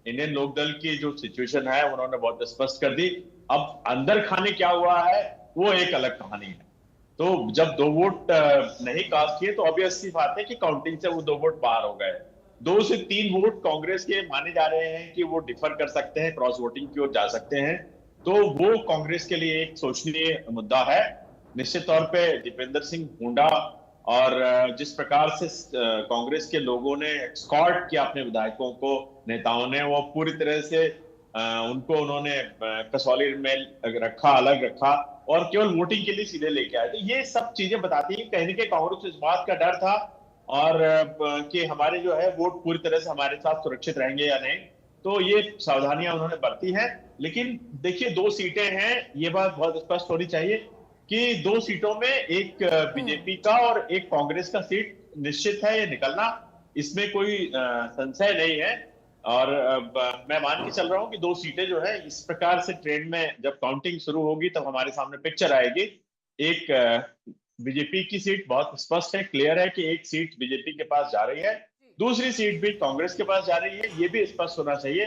इंडियन लोकदल की जो सिचुएशन है उन्होंने बहुत स्पष्ट कर दी। अब अंदर खाने क्या हुआ है वो एक अलग कहानी है। तो जब 2 वोट नहीं कास्ट किए तो ऑब्वियस सी बात है कि काउंटिंग से वो 2 वोट बाहर हो गए। 2 से 3 वोट कांग्रेस के माने जा रहे हैं कि वो डिफर कर सकते हैं, क्रॉस वोटिंग की ओर जा सकते हैं। तो वो कांग्रेस के लिए एक सोचनीय मुद्दा है। निश्चित तौर पे दीपेंद्र सिंह हुड्डा और जिस प्रकार से कांग्रेस के लोगों ने एस्कॉर्ट किया अपने विधायकों को, नेताओं ने, वो पूरी तरह से उनको उन्होंने कसौली में रखा, अलग रखा और केवल वोटिंग के लिए सीधे लेके आए। तो ये सब चीजें बताती हैं कहीं ना कहीं कांग्रेस को इस बात का डर था और कि हमारे जो है वोट पूरी तरह से हमारे साथ सुरक्षित रहेंगे या नहीं। तो ये सावधानियां उन्होंने बरती हैं। लेकिन देखिए 2 सीटें हैं, ये बात बहुत स्पष्ट होनी चाहिए कि 2 सीटों में एक बीजेपी का और एक कांग्रेस का सीट निश्चित है ये निकलना, इसमें कोई संशय नहीं है। और मैं मान के चल रहा हूं कि 2 सीटें जो है इस प्रकार से ट्रेंड में जब काउंटिंग शुरू होगी तब हमारे सामने पिक्चर आएगी। एक बीजेपी की सीट बहुत स्पष्ट है, क्लियर है कि एक सीट बीजेपी के पास जा रही है, दूसरी सीट भी कांग्रेस के पास जा रही है, ये भी स्पष्ट होना चाहिए।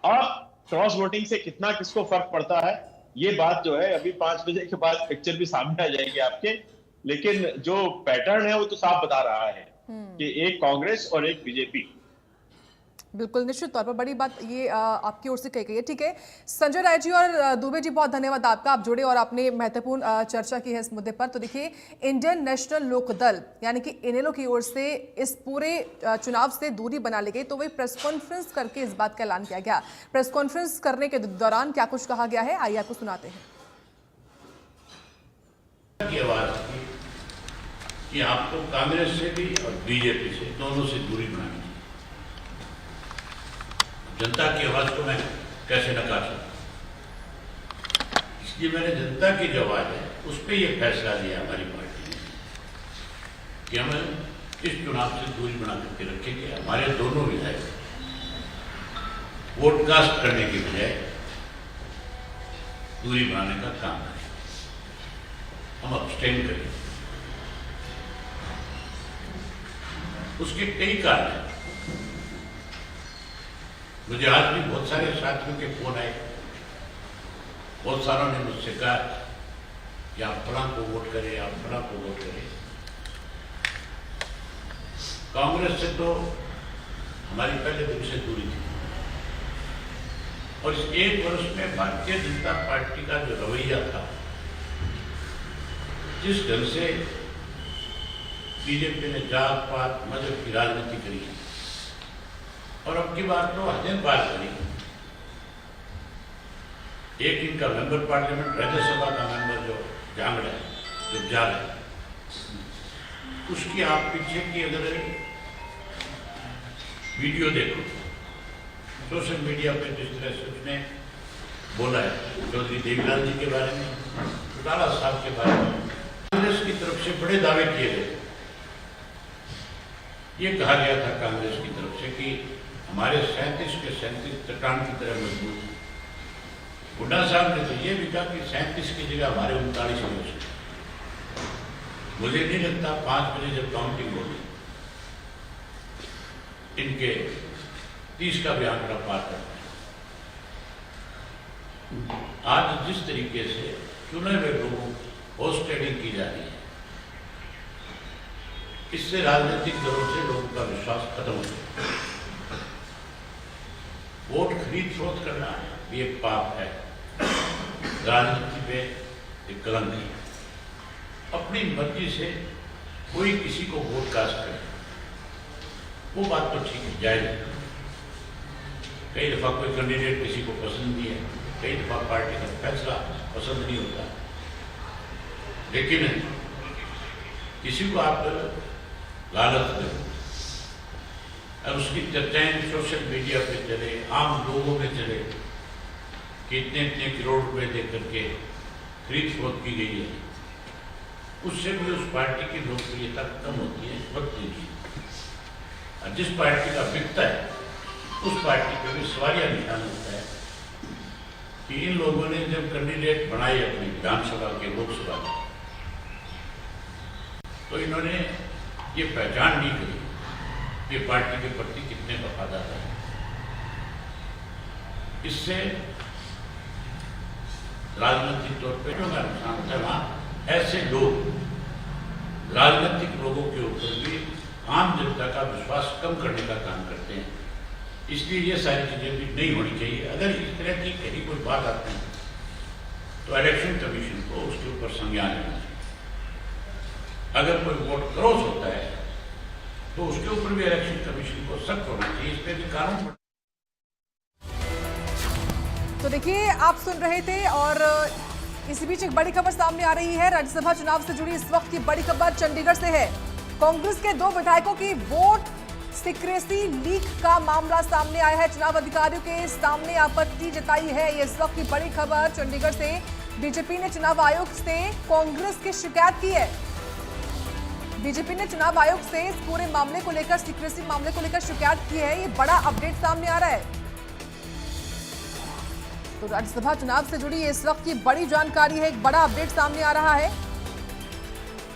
और क्रॉस वोटिंग से कितना किसको फर्क पड़ता है ये बात जो है अभी 5 बजे के बाद पिक्चर भी सामने आ जाएगी आपके, लेकिन जो पैटर्न है वो तो साफ बता रहा है कि एक कांग्रेस और एक बीजेपी। बिल्कुल, निश्चित तौर पर बड़ी बात ये आपकी ओर से कही गई है। ठीक है संजय राय जी और दुबे जी, बहुत धन्यवाद आपका, आप जुड़े और आपने महत्वपूर्ण चर्चा की है इस मुद्दे पर। तो देखिए इंडियन नेशनल लोकदल यानी कि इनेलो की ओर से इस पूरे चुनाव से दूरी बना ली गई, तो वही प्रेस कॉन्फ्रेंस करके इस बात का ऐलान किया गया। प्रेस कॉन्फ्रेंस करने के दौरान क्या कुछ कहा गया है, आइए आपको सुनाते हैं। कि आपको कांग्रेस से भी और बीजेपी से, दोनों से दूरी बनानी, जनता की आवाज को मैं कैसे नकार सकता, इसलिए मैंने जनता की जो आवाज है उस पर यह फैसला लिया हमारी पार्टी ने कि हम इस चुनाव से दूरी बना करके रखेंगे। हमारे दोनों विधायक वोट कास्ट करने की बजाय दूरी बनाने का काम करें, हम अब्सटेन करें। उसके कई कारण हैं। मुझे आज भी बहुत सारे साथियों के फोन आए, बहुत सारों ने मुझसे कहा कि आप फलां को वोट करें, आप फलां को वोट करें। कांग्रेस से तो हमारी पहले दिन से दूरी थी और इस 1 वर्ष में भारतीय जनता पार्टी का जो रवैया था, जिस ढंग से बीजेपी ने जात पात मजहब की राजनीति करी और अब की बात तो हजन बात करी। एक इनका मेंबर पार्लियामेंट राज्यसभा का मेंबर जो जांगड़ा है, जो जाल है, उसकी आप पीछे की अगर वीडियो देखो सोशल मीडिया पे, जिस तरह से उसने बोला है, चौधरी देवीलाल जी के बारे में, चौटाला साहब के बारे में। कांग्रेस की तरफ से बड़े दावे किए गए। ये कहा गया था कांग्रेस की तरफ से कि हमारे 37 के 37 चट्टान की तरह मजबूत है। हुड्डा साहब ने तो ये भी कहा कि 37 की जगह हमारे 39 हो सकते। मुझे नहीं लगता 5 बजे जब काउंटिंग होगी इनके 30 का भी आंकड़ा पार करते हैं। आज जिस तरीके से चुने हुए लोगों हाउस ट्रेडिंग की जा रही है, इससे राजनीतिक दलों से लोगों का विश्वास खत्म हो गया। वोट खरीद फरोख्त करना भी एक पाप है, राजनीति पे एक कलंक है। अपनी मर्जी से कोई किसी को वोट कास्ट करे, वो बात तो ठीक है, जायज है। कई दफा कोई कैंडिडेट किसी को पसंद नहीं है, कई दफा पार्टी का फैसला पसंद नहीं होता, लेकिन किसी को आप लालच दें और उसकी चर्चाएं सोशल मीडिया पे चले, आम लोगों में चले कि इतने इतने करोड़ रुपए दे करके खरीद फरोख्त की गई है, उससे भी उस पार्टी की लोकप्रियता कम होती है, बढ़ती है। और जिस पार्टी का बिकता है उस पार्टी पे भी सवालिया निशान होता है कि इन लोगों ने जब कैंडिडेट बनाए अपनी विधानसभा के, लोकसभा के, तो इन्होंने ये पहचान नहीं करी ये पार्टी के प्रति कितने वफादार है। इससे राजनीतिक तौर पर जो नुकसान होता है, वहां ऐसे लोग राजनीतिक लोगों के ऊपर भी आम जनता का विश्वास कम करने का काम करते हैं। इसलिए ये सारी चीजें भी नहीं होनी चाहिए। अगर इस तरह की कहीं कोई बात आती है तो इलेक्शन कमीशन को उसके ऊपर संज्ञान लेना चाहिए। अगर कोई वोट क्रॉस होता है तो उसके ऊपर भी इलेक्शन कमीशन को सख्त होना चाहिए, इस पर भी कानून। तो देखिए, आप सुन रहे थे और इसी बीच एक बड़ी खबर सामने आ रही है। राज्यसभा चुनाव से जुड़ी इस वक्त की बड़ी खबर चंडीगढ़ से है। कांग्रेस के 2 विधायकों की वोट सीक्रेसी लीक का मामला सामने आया है। चुनाव अधिकारियों के सामने आपत्ति जताई है। ये इस वक्त की बड़ी खबर चंडीगढ़ से। बीजेपी ने चुनाव आयोग से कांग्रेस की शिकायत की है। बीजेपी ने चुनाव आयोग से इस पूरे मामले को लेकर, सीक्रेसी मामले को लेकर शिकायत की है। ये बड़ा अपडेट सामने आ रहा है। तो राज्यसभा चुनाव से जुड़ी इस वक्त की बड़ी जानकारी है, एक बड़ा अपडेट सामने आ रहा है।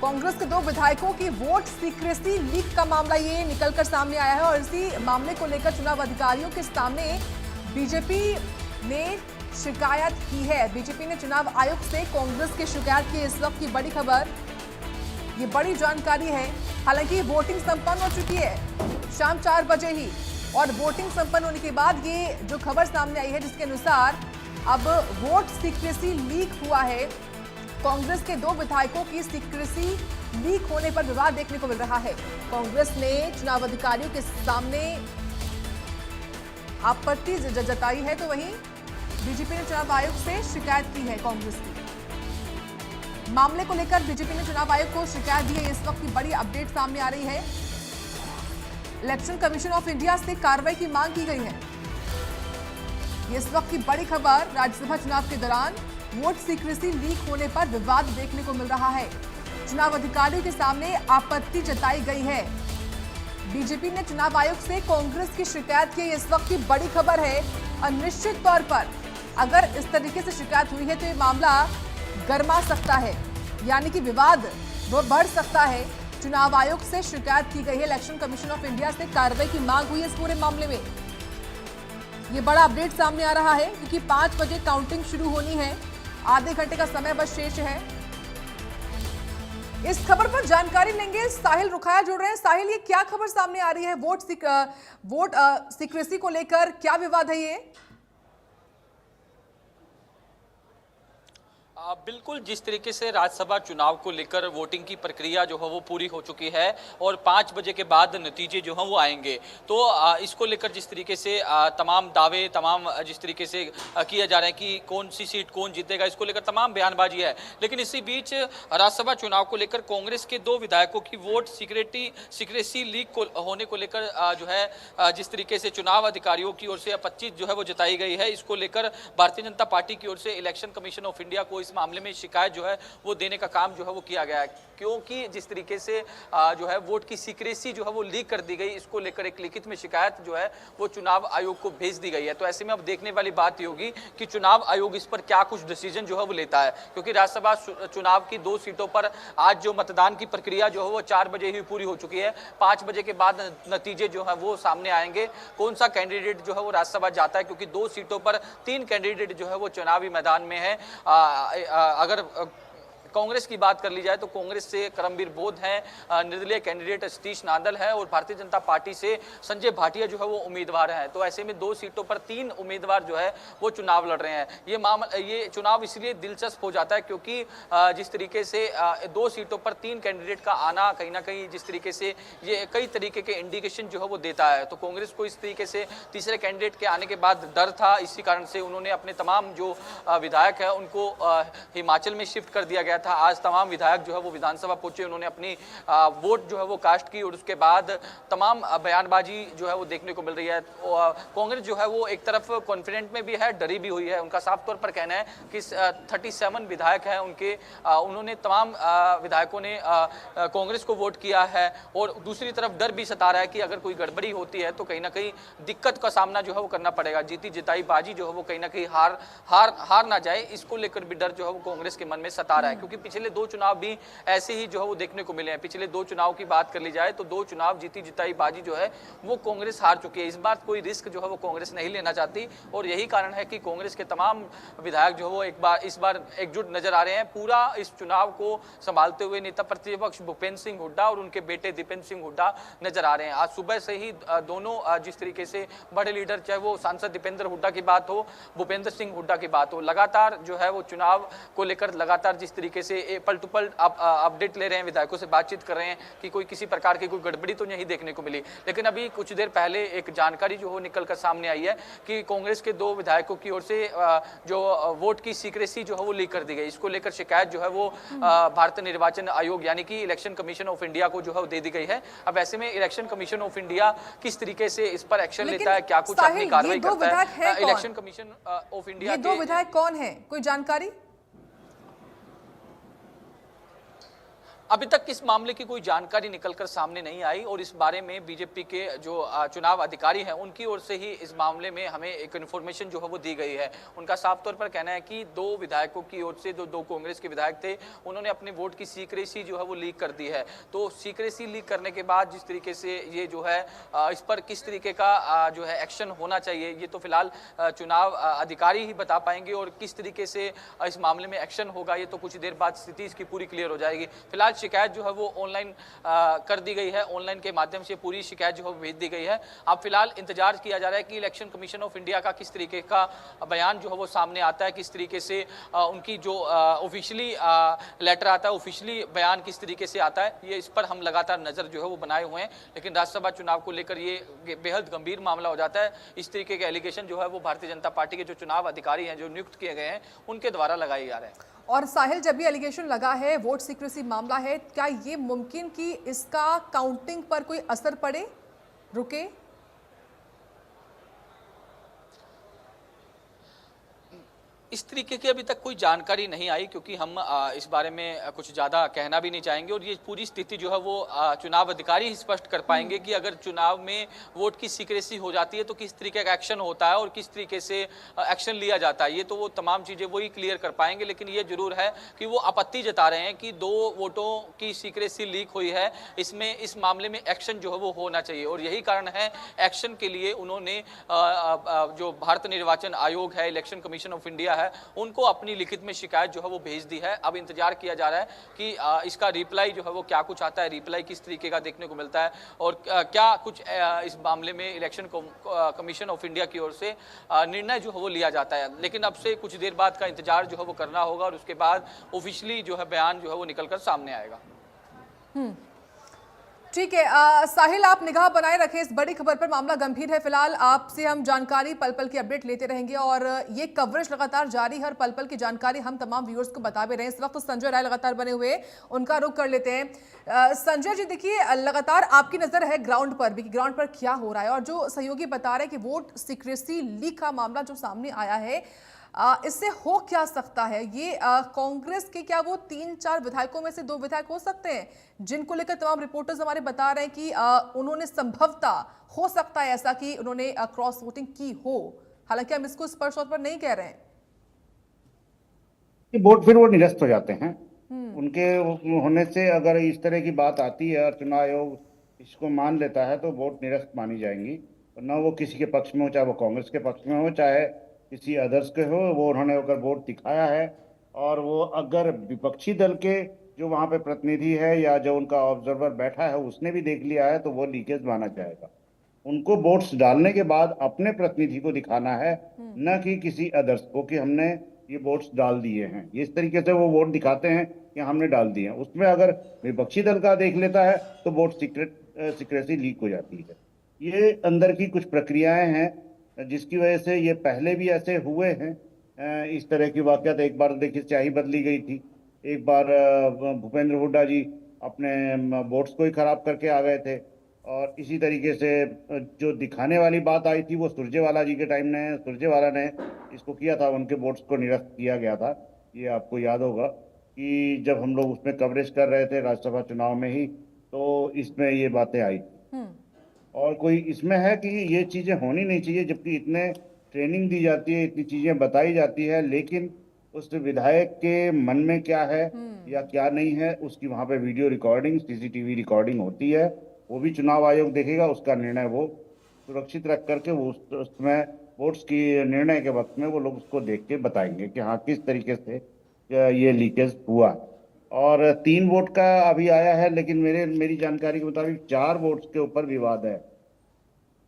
कांग्रेस के 2 विधायकों की वोट सीक्रेसी लीक का मामला ये निकलकर सामने आया है और इसी मामले को लेकर चुनाव अधिकारियों के सामने बीजेपी ने शिकायत की है। बीजेपी ने चुनाव आयोग से कांग्रेस की शिकायत की। इस वक्त की बड़ी खबर, ये बड़ी जानकारी है। हालांकि वोटिंग संपन्न हो चुकी है शाम 4 बजे ही, और वोटिंग संपन्न होने के बाद ये जो खबर सामने आई है जिसके अनुसार अब वोट सीक्रेसी लीक हुआ है। कांग्रेस के 2 विधायकों की सीक्रेसी लीक होने पर विवाद देखने को मिल रहा है। कांग्रेस ने चुनाव अधिकारियों के सामने आपत्ति जताई है, तो वहीं बीजेपी ने चुनाव आयोग से शिकायत की है। कांग्रेस की मामले को लेकर बीजेपी ने चुनाव आयोग को शिकायत दी है। इस वक्त की बड़ी अपडेट सामने आ रही है। इलेक्शन कमीशन ऑफ इंडिया से कार्रवाई की मांग की गई है। इस वक्त की बड़ी खबर, राज्यसभा चुनाव के दौरान वोट सीक्रेसी लीक होने पर विवाद देखने को मिल रहा है। चुनाव अधिकारियों के सामने आपत्ति जताई गई है। बीजेपी ने चुनाव आयोग से कांग्रेस की शिकायत की। इस वक्त की बड़ी खबर है। अनिश्चित तौर पर अगर इस तरीके से शिकायत हुई है तो ये मामला गर्मा सकता है, यानी कि विवाद वो बढ़ सकता है। चुनाव आयोग से शिकायत की गई है। इलेक्शन कमीशन ऑफ इंडिया से कार्रवाई की मांग हुई है इस पूरे मामले में। ये बड़ा अपडेट सामने आ रहा है क्योंकि 5 बजे काउंटिंग शुरू होनी है। आधे घंटे का समय बस शेष है। इस खबर पर जानकारी लेंगे, साहिल रुखाया जुड़ रहे हैं। साहिल, ये क्या खबर सामने आ रही है? वोट सीक्रेसी को लेकर क्या विवाद है ये? बिल्कुल, जिस तरीके से राज्यसभा चुनाव को लेकर वोटिंग की प्रक्रिया जो है वो पूरी हो चुकी है और 5 बजे के बाद नतीजे जो हैं वो आएंगे, तो इसको लेकर जिस तरीके से तमाम दावे, तमाम जिस तरीके से किया जा रहा है कि कौन सी सीट कौन जीतेगा, इसको लेकर तमाम बयानबाजी है। लेकिन इसी बीच राज्यसभा चुनाव को लेकर कांग्रेस के 2 विधायकों की वोट सीक्रेसी लीक होने को लेकर जो है जिस तरीके से चुनाव अधिकारियों की ओर से 25 जो है वो जताई गई है, इसको लेकर भारतीय जनता पार्टी की ओर से इलेक्शन कमीशन ऑफ इंडिया को इस मामले में शिकायत जो है वो देने का काम जो है वो किया गया है, क्योंकि जिस तरीके से जो है वोट की सीक्रेसी जो है वो लीक कर दी गई, इसको लेकर एक लिखित में शिकायत जो है वो चुनाव आयोग को भेज दी गई है। तो ऐसे में अब देखने वाली बात ये होगी कि चुनाव आयोग इस पर क्या कुछ डिसीजन जो है वो लेता है, क्योंकि राज्यसभा चुनाव की 2 सीटों पर आज जो मतदान की प्रक्रिया जो है वो 4 बजे ही पूरी हो चुकी है। 5 बजे के बाद नतीजे जो है वो सामने आएंगे, कौन सा कैंडिडेट जो है वो राज्यसभा जाता है, क्योंकि 2 सीटों पर 3 कैंडिडेट जो है वो चुनावी मैदान में है। अगर कांग्रेस की बात कर ली जाए तो कांग्रेस से करमबीर बोध हैं, निर्दलीय कैंडिडेट सतीश नांदल है और भारतीय जनता पार्टी से संजय भाटिया जो है वो उम्मीदवार हैं। तो ऐसे में 2 सीटों पर 3 उम्मीदवार जो है वो चुनाव लड़ रहे हैं। ये चुनाव इसलिए दिलचस्प हो जाता है क्योंकि जिस तरीके से 2 सीटों पर 3 कैंडिडेट का आना कहीं ना कहीं जिस तरीके से ये कई तरीके के इंडिकेशन जो है वो देता है। तो कांग्रेस को इस तरीके से तीसरे कैंडिडेट के आने के बाद डर था, इसी कारण से उन्होंने अपने तमाम जो विधायक है उनको हिमाचल में शिफ्ट कर दिया गया था। आज तमाम विधायक जो है वो विधानसभा पहुंचे, उन्होंने अपनी वोट जो है वो कास्ट की और उसके बाद तमाम बयानबाजी जो है वो देखने को मिल रही है। कांग्रेस जो है वो एक तरफ कॉन्फिडेंट में भी है, डरी भी हुई है। उनका साफ तौर पर कहना है कि 37 विधायक हैं उनके, उन्होंने तमाम विधायकों ने कांग्रेस को वोट किया है और दूसरी तरफ डर भी सता रहा है कि अगर कोई गड़बड़ी होती है तो कहीं ना कहीं दिक्कत का सामना जो है वो करना पड़ेगा, जीती जिताई बाजी जो है वो कहीं ना कहीं हार ना जाए, इसको लेकर भी डर जो है वो कांग्रेस के मन में सता रहा है। क्योंकि पिछले 2 चुनाव भी ऐसे ही जो है वो देखने को मिले हैं। पिछले 2 चुनाव की बात कर ली जाए तो 2 चुनाव जीती जिताई बाजी जो है वो कांग्रेस हार चुकी है। इस बार कोई रिस्क जो है वो कांग्रेस नहीं लेना चाहती और यही कारण है कि कांग्रेस के तमाम विधायक जो है वो इस बार एकजुट नजर आ रहे हैं। पूरा इस चुनाव को संभालते हुए नेता प्रतिपक्ष भूपेंद्र सिंह हुड्डा और उनके बेटे दीपेंद्र सिंह हुड्डा नजर आ रहे हैं। आज सुबह से ही दोनों जिस तरीके से बड़े लीडर, चाहे वो सांसद दीपेंद्र हुड्डा की बात हो, भूपेंद्र सिंह हुड्डा की बात हो, लगातार जो है वो चुनाव को लेकर लगातार जिस तरीके से पल टू पल अपडेट ले रहे हैं, विधायकों से बातचीत कर रहे हैं कि कोई किसी प्रकार की कोई गड़बड़ी तो नहीं देखने को मिली। लेकिन अभी कुछ देर पहले एक जानकारी जो हो निकल कर सामने आई है कि कांग्रेस के 2 विधायकों की ओर से जो वोट की सीक्रेसी जो है वो लीक कर दी गई। इसको लेकर शिकायत जो है वो भारतीय निर्वाचन आयोग यानी कि इलेक्शन कमीशन ऑफ इंडिया को जो है दे दी गई है। अब ऐसे में इलेक्शन कमीशन ऑफ इंडिया किस तरीके से इस पर एक्शन लेता है, क्या कुछ अपनी कार्रवाई करता है, इलेक्शन कमीशन ऑफ इंडिया ये 2 विधायक कौन है, कोई जानकारी? अभी तक इस मामले की कोई जानकारी निकलकर सामने नहीं आई और इस बारे में बीजेपी के जो चुनाव अधिकारी हैं उनकी ओर से ही इस मामले में हमें एक इन्फॉर्मेशन जो है वो दी गई है। उनका साफ तौर पर कहना है कि 2 विधायकों की ओर से जो 2 कांग्रेस के विधायक थे उन्होंने अपने वोट की सीक्रेसी जो है वो लीक कर दी है। तो सीक्रेसी लीक करने के बाद जिस तरीके से ये जो है इस पर किस तरीके का जो है एक्शन होना चाहिए ये तो फिलहाल चुनाव अधिकारी ही बता पाएंगे और किस तरीके से इस मामले में एक्शन होगा ये तो कुछ देर बाद स्थिति इसकी पूरी क्लियर हो जाएगी। फिलहाल शिकायत जो है वो ऑनलाइन कर दी गई है, ऑनलाइन के माध्यम से पूरी शिकायत जो है भेज दी गई है। अब फिलहाल इंतजार किया जा रहा है कि इलेक्शन कमीशन ऑफ इंडिया का किस तरीके का बयान जो है वो सामने आता है, किस तरीके से उनकी जो ऑफिशियली लेटर आता है, ऑफिशियली बयान किस तरीके से आता है, ये इस पर हम लगातार नजर जो है वो बनाए हुए हैं। लेकिन राज्यसभा चुनाव को लेकर ये बेहद गंभीर मामला हो जाता है। इस तरीके के एलिगेशन जो है वो भारतीय जनता पार्टी के जो चुनाव अधिकारी हैं जो नियुक्त किए गए हैं उनके द्वारा लगाए जा रहे हैं। और साहिल, जब ये एलिगेशन लगा है, वोट सीक्रेसी मामला है, क्या ये मुमकिन कि इसका काउंटिंग पर कोई असर पड़े, रुके? इस तरीके की अभी तक कोई जानकारी नहीं आई क्योंकि हम इस बारे में कुछ ज़्यादा कहना भी नहीं चाहेंगे और ये पूरी स्थिति जो है वो चुनाव अधिकारी ही स्पष्ट कर पाएंगे कि अगर चुनाव में वोट की सीक्रेसी हो जाती है तो किस तरीके का एक्शन होता है और किस तरीके से एक्शन लिया जाता है। ये तो वो तमाम चीज़ें वही क्लियर कर पाएंगे। लेकिन ये जरूर है कि वो आपत्ति जता रहे हैं कि 2 वोटों की सीक्रेसी लीक हुई है, इसमें इस मामले में एक्शन जो है वो होना चाहिए और यही कारण है एक्शन के लिए उन्होंने जो भारत निर्वाचन आयोग है, इलेक्शन कमीशन ऑफ इंडिया है उनको अपनी लिखित में शिकायत जो है वो भेज दी है। अब इंतजार किया जा रहा है कि इसका रिप्लाई जो है वो क्या कुछ आता है, रिप्लाई किस तरीके का देखने को मिलता है और क्या कुछ इस मामले में इलेक्शन कमीशन ऑफ इंडिया की ओर से निर्णय जो है वो लिया जाता है। लेकिन अब से कुछ देर बाद का इंतजार जो है वो करना होगा और उसके बाद ऑफिशियली जो है बयान जो है वो निकलकर सामने आएगा। ठीक है, साहिल आप निगाह बनाए रखें इस बड़ी खबर पर। मामला गंभीर है, फिलहाल आपसे हम जानकारी पल पल की अपडेट लेते रहेंगे और ये कवरेज लगातार जारी है। हर पल पल की जानकारी हम तमाम व्यूअर्स को बता भी रहे हैं। इस वक्त संजय राय लगातार बने हुए, उनका रुख कर लेते हैं। संजय जी देखिए, लगातार आपकी नजर है ग्राउंड पर भी, ग्राउंड पर क्या हो रहा है, और जो सहयोगी बता रहे हैं कि वोट सीक्रेसी लीक का मामला जो सामने आया है, इससे हो क्या सकता है? ये कांग्रेस के क्या वो 3-4 विधायकों में से 2 विधायक हो सकते हैं जिनको लेकर तमाम रिपोर्टर्स हमारे बता रहे हैं कि उन्होंने संभवतः हो सकता है ऐसा कि उन्होंने क्रॉस वोटिंग की हो। हालांकि हम इसको स्पष्ट तौर पर नहीं कह रहे हैं। वोट फिर वो निरस्त हो जाते हैं उनके होने से। अगर इस तरह की बात आती है और चुनाव आयोग इसको मान लेता है तो वोट निरस्त मानी जाएंगी। न वो किसी के पक्ष में हो, चाहे वो कांग्रेस के पक्ष में हो, चाहे किसी अदर्स के हो। वो उन्होंने अगर वोट दिखाया है और वो अगर विपक्षी दल के जो वहाँ पे प्रतिनिधि है या जो उनका ऑब्जर्वर बैठा है उसने भी देख लिया है तो वो लीकेज माना जाएगा। उनको वोट्स डालने के बाद अपने प्रतिनिधि को दिखाना है, न कि किसी अदर्स को कि हमने ये वोट्स डाल दिए हैं। इस तरीके से वो वोट दिखाते हैं कि हमने डाल दिए हैं। उसमें अगर विपक्षी दल का देख लेता है तो वोट सीक्रेसी लीक हो जाती है। ये अंदर की कुछ प्रक्रियाएं हैं जिसकी वजह से ये पहले भी ऐसे हुए हैं। इस तरह की वाकयात, एक बार देखिए स्याही बदली गई थी, एक बार भूपेंद्र हुड्डा जी अपने वोट्स को ही खराब करके आ गए थे, और इसी तरीके से जो दिखाने वाली बात आई थी वो सुरजेवाला जी के टाइम में सुरजेवाला ने इसको किया था, उनके वोट्स को निरस्त किया गया था। ये आपको याद होगा कि जब हम लोग उसमें कवरेज कर रहे थे राज्यसभा चुनाव में ही, तो इसमें ये बातें आई। और कोई इसमें है कि ये चीज़ें होनी नहीं चाहिए, जबकि इतने ट्रेनिंग दी जाती है, इतनी चीज़ें बताई जाती है, लेकिन उस विधायक के मन में क्या है या क्या नहीं है उसकी वहाँ पे वीडियो रिकॉर्डिंग, सीसीटीवी रिकॉर्डिंग होती है। वो भी चुनाव आयोग देखेगा, उसका निर्णय वो सुरक्षित रख करके वो उसमें वोट्स की निर्णय के वक्त में वो लोग उसको देख के बताएंगे कि हाँ किस तरीके से ये लीकेज हुआ। और 3 वोट का अभी आया है, लेकिन मेरी जानकारी के मुताबिक 4 वोट्स के ऊपर विवाद है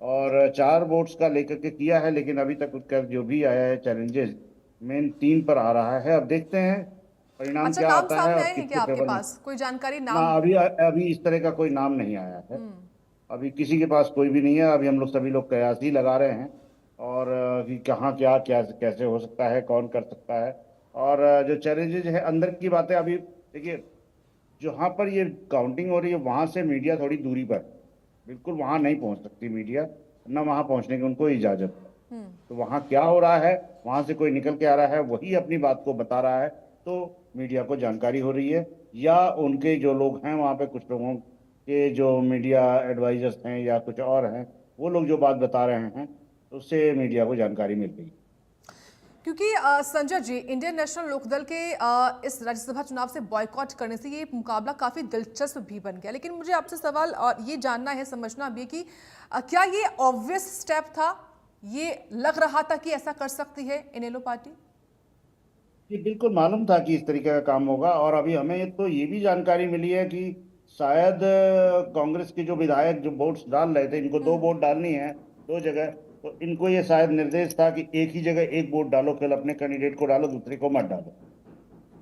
और 4 वोट्स का लेकर के किया है, लेकिन अभी तक उसका जो भी आया है चैलेंजेस मेन 3 पर आ रहा है। अब देखते हैं परिणाम क्या नाम आता है। सामने और आए हैं क्या किसके आपके फेवर में। पास कोई जानकारी? नाम अभी इस तरह का कोई नाम नहीं आया है। अभी किसी के पास कोई भी नहीं है। अभी हम लोग सभी लोग कयास ही लगा रहे हैं और कि कहाँ क्या कैसे हो सकता है, कौन कर सकता है। और जो चैलेंजेज है अंदर की बातें, अभी देखिए जहाँ पर ये काउंटिंग हो रही है वहाँ से मीडिया थोड़ी दूरी पर, बिल्कुल वहाँ नहीं पहुँच सकती मीडिया, न वहाँ पहुँचने की उनको इजाज़त है। तो वहाँ क्या हो रहा है, वहाँ से कोई निकल के आ रहा है, वही अपनी बात को बता रहा है, तो मीडिया को जानकारी हो रही है। या उनके जो लोग हैं वहाँ पे, कुछ लोगों के जो मीडिया एडवाइजर्स हैं या कुछ और हैं, वो लोग जो बात बता रहे हैं उससे मीडिया को जानकारी मिल रही है। क्योंकि संजय जी, इंडियन नेशनल लोकदल के इस राज्यसभा चुनाव से बॉयकॉट करने से ये मुकाबला काफी दिलचस्प भी बन गया। लेकिन मुझे आपसे सवाल और ये जानना है, समझना भी है कि क्या ये ऑब्वियस स्टेप था, ये लग रहा था कि ऐसा कर सकती है इनेलो पार्टी? ये बिल्कुल मालूम था कि इस तरीके का काम होगा। और अभी हमें तो ये भी जानकारी मिली है कि शायद कांग्रेस के जो विधायक जो वोट्स डाल रहे थे, इनको 2 वोट डालनी है 2 जगह, तो इनको ये शायद निर्देश था कि एक ही जगह 1 वोट डालो, केवल अपने कैंडिडेट को डालो, दूसरे को मत डालो।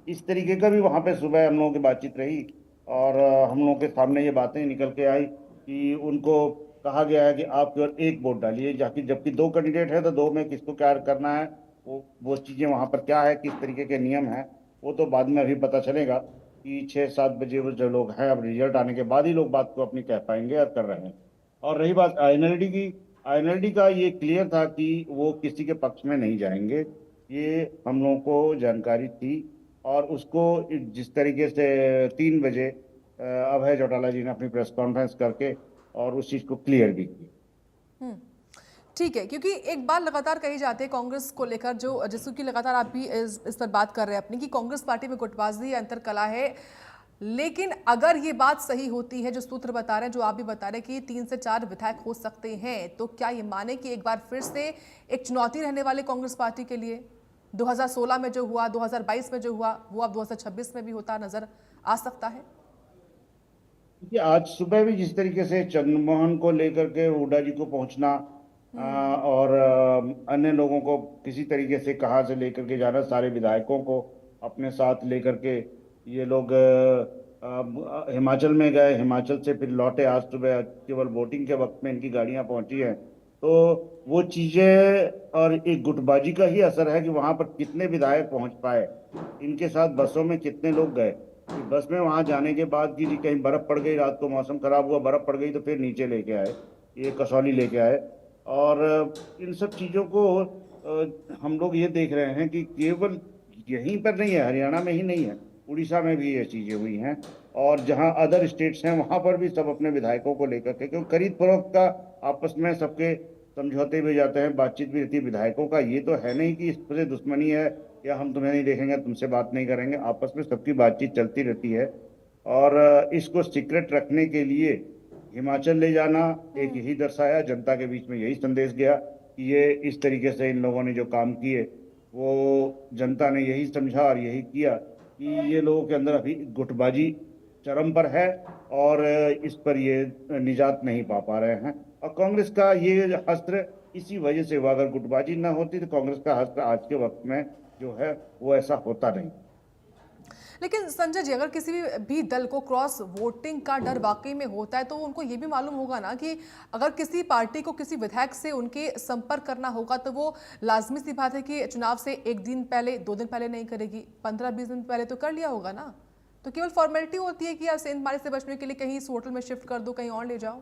इस तरीके का भी वहाँ पे सुबह हम लोगों की बातचीत रही और हम लोगों के सामने ये बातें निकल के आई कि उनको कहा गया है कि आप केवल 1 वोट डालिए, जबकि 2 कैंडिडेट है तो 2 में किसको क्या करना है, वो चीज़ें वहाँ पर क्या है, किस तरीके के नियम हैं, वो तो बाद में अभी पता चलेगा कि 6-7 बजे वो जो लोग हैं, अब रिजल्ट आने के बाद ही लोग बात को अपनी कह पाएंगे और कर रहे हैं। और रही बात INLD का, ये क्लियर था कि वो किसी के पक्ष में नहीं जाएंगे, ये हम लोगों को जानकारी थी। और उसको जिस तरीके से 3 बजे अभय चौटाला जी ने अपनी प्रेस कॉन्फ्रेंस करके और उस चीज़ को क्लियर भी की। ठीक है, क्योंकि एक बात लगातार कही जाती है कांग्रेस को लेकर, जो जिसको कि लगातार आप भी इस पर बात कर रहे हैं अपनी, कि कांग्रेस पार्टी में गुटबाजी अंतर कला है। लेकिन अगर ये बात सही होती है, जो सूत्र बता रहे हैं, जो आप भी बता रहे हैं कि 3 से 4 विधायक हो सकते हैं, तो क्या ये माने कि एक बार फिर से एक चुनौती रहने वाले कांग्रेस पार्टी के लिए? 2016 में जो हुआ, 2022 में जो हुआ, वो अब 2026 में भी होता नजर आ सकता है? कि आज सुबह भी जिस तरीके से चंद्रमोहन को लेकर के हुड्डा जी को पहुंचना और अन्य लोगों को किसी तरीके से कहाँ से लेकर के जाना, सारे विधायकों को अपने साथ लेकर के ये लोग हिमाचल में गए, हिमाचल से फिर लौटे। आज सुबह केवल वोटिंग के वक्त में इनकी गाड़ियां पहुंची हैं। तो वो चीजें और एक गुटबाजी का ही असर है कि वहां पर कितने विधायक पहुंच पाए, इनके साथ बसों में कितने लोग गए। कि बस में वहां जाने के बाद कि कहीं बर्फ पड़ गई, रात को मौसम खराब हुआ, बर्फ पड़ गई तो फिर नीचे लेके आए, ये कसौली लेके आए। और इन सब चीजों को हम लोग ये देख रहे हैं कि केवल यहीं पर नहीं है, हरियाणा में ही नहीं है, उड़ीसा में भी ये चीजें हुई हैं। और जहां अदर स्टेट्स हैं वहां पर भी सब अपने विधायकों को लेकर के, क्योंकि खरीद फरोख्त का आपस में सबके समझौते भी जाते हैं, बातचीत भी रहती है विधायकों का। ये तो है नहीं कि इससे दुश्मनी है या हम तुम्हें नहीं देखेंगे, तुमसे बात नहीं करेंगे, आपस में सबकी बातचीत चलती रहती है। और इसको सीक्रेट रखने के लिए हिमाचल ले जाना एक यही दर्शाया, जनता के बीच में यही संदेश गया कि ये इस तरीके से इन लोगों ने जो काम किए वो जनता ने यही समझा और यही किया कि ये लोगों के अंदर अभी गुटबाजी चरम पर है और इस पर ये निजात नहीं पा रहे हैं। और कांग्रेस का ये अस्त्र इसी वजह से हुआ। अगर गुटबाजी ना होती तो कांग्रेस का अस्त्र आज के वक्त में जो है वो ऐसा होता नहीं। लेकिन संजय जी, अगर किसी भी दल को क्रॉस वोटिंग का डर वाकई में होता है तो उनको ये भी मालूम होगा ना कि अगर किसी पार्टी को किसी विधायक से उनके संपर्क करना होगा तो वो लाजमी सी बात है कि चुनाव से 1 दिन पहले, 2 दिन पहले नहीं करेगी, 15-20 दिन पहले तो कर लिया होगा ना। तो केवल फॉर्मेलिटी होती है कि यार सेंधमारी से बचने के लिए कहीं इस होटल में शिफ्ट कर दो, कहीं और ले जाओ।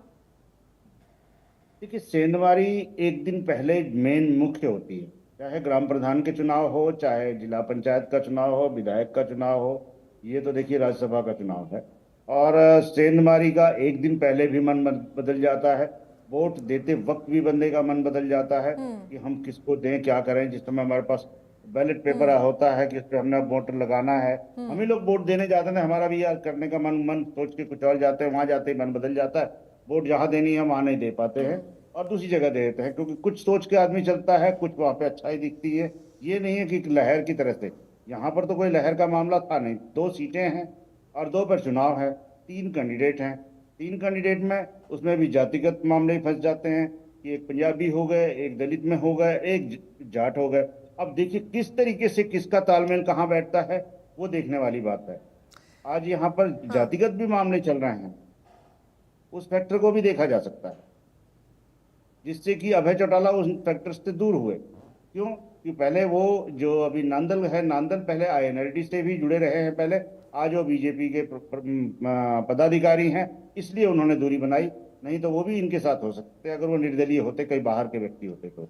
देखिए, सेंधमारी 1 दिन पहले मेन मुख्य होती है, चाहे ग्राम प्रधान के चुनाव हो, चाहे जिला पंचायत का चुनाव हो, विधायक का चुनाव हो, ये तो देखिए राज्यसभा का चुनाव है। और सेंधमारी का 1 दिन पहले भी मन बदल जाता है, वोट देते वक्त भी बंदे का मन बदल जाता है कि हम किसको दें, क्या करें। जिस समय हमारे पास बैलेट पेपर होता है कि इस पर हमने वोट लगाना है, हम ही लोग वोट देने जाते हैं, हमारा भी यार करने का मन सोच के कुछ और जाते हैं, वहां जाते ही मन बदल जाता है, वोट जहाँ देनी है वहां नहीं दे पाते हैं और दूसरी जगह दे देते हैं, क्योंकि कुछ सोच के आदमी चलता है, कुछ वहां पे अच्छाई दिखती है। ये नहीं है कि लहर की तरह से, यहाँ पर तो कोई लहर का मामला था नहीं। 2 सीटें हैं और 2 पर चुनाव है, 3 कैंडिडेट हैं। 3 कैंडिडेट में उसमें भी जातिगत मामले फंस जाते हैं कि एक पंजाबी हो गए, एक दलित में हो गए, एक जाट हो गए। अब देखिए किस तरीके से किसका तालमेल कहाँ बैठता है, वो देखने वाली बात है। आज यहाँ पर जातिगत भी मामले चल रहे हैं, उस फैक्टर को भी देखा जा सकता है, जिससे कि अभय चौटाला उस फैक्टर से दूर हुए। क्यों? कि पहले वो जो अभी नांदल है, नांदल पहले INLD से भी जुड़े रहे हैं पहले, आज वो बीजेपी के पदाधिकारी हैं, इसलिए उन्होंने दूरी बनाई। नहीं तो वो भी इनके साथ हो सकते अगर वो निर्दलीय होते, कई बाहर के व्यक्ति होते तो।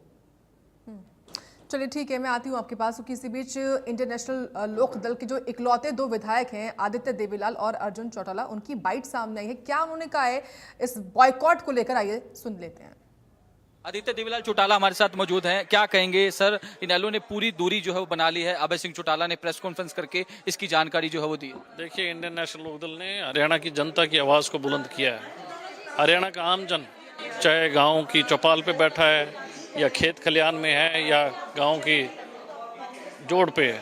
चलिए ठीक है, मैं आती हूँ आपके पास। क्योंकि इसी बीच इंडियन नेशनल लोक दल के जो इकलौते 2 विधायक हैं, आदित्य देवीलाल और अर्जुन चौटाला, उनकी बाइट सामने आई है। क्या उन्होंने कहा है इस बॉयकॉट को लेकर, आइए सुन लेते हैं। आदित्य देवीलाल चौटाला हमारे साथ मौजूद हैं, क्या कहेंगे सर? इनेलो ने पूरी दूरी जो है वो बना ली है, अभय सिंह चौटाला ने प्रेस कॉन्फ्रेंस करके इसकी जानकारी जो है वो दी। देखिए, इंडियन नेशनल लोक दल ने हरियाणा की जनता की आवाज़ को बुलंद किया है। हरियाणा का आम जन, चाहे गांव की चौपाल पे बैठा है या खेत खलियान में है या गांव की जोड़ पे है,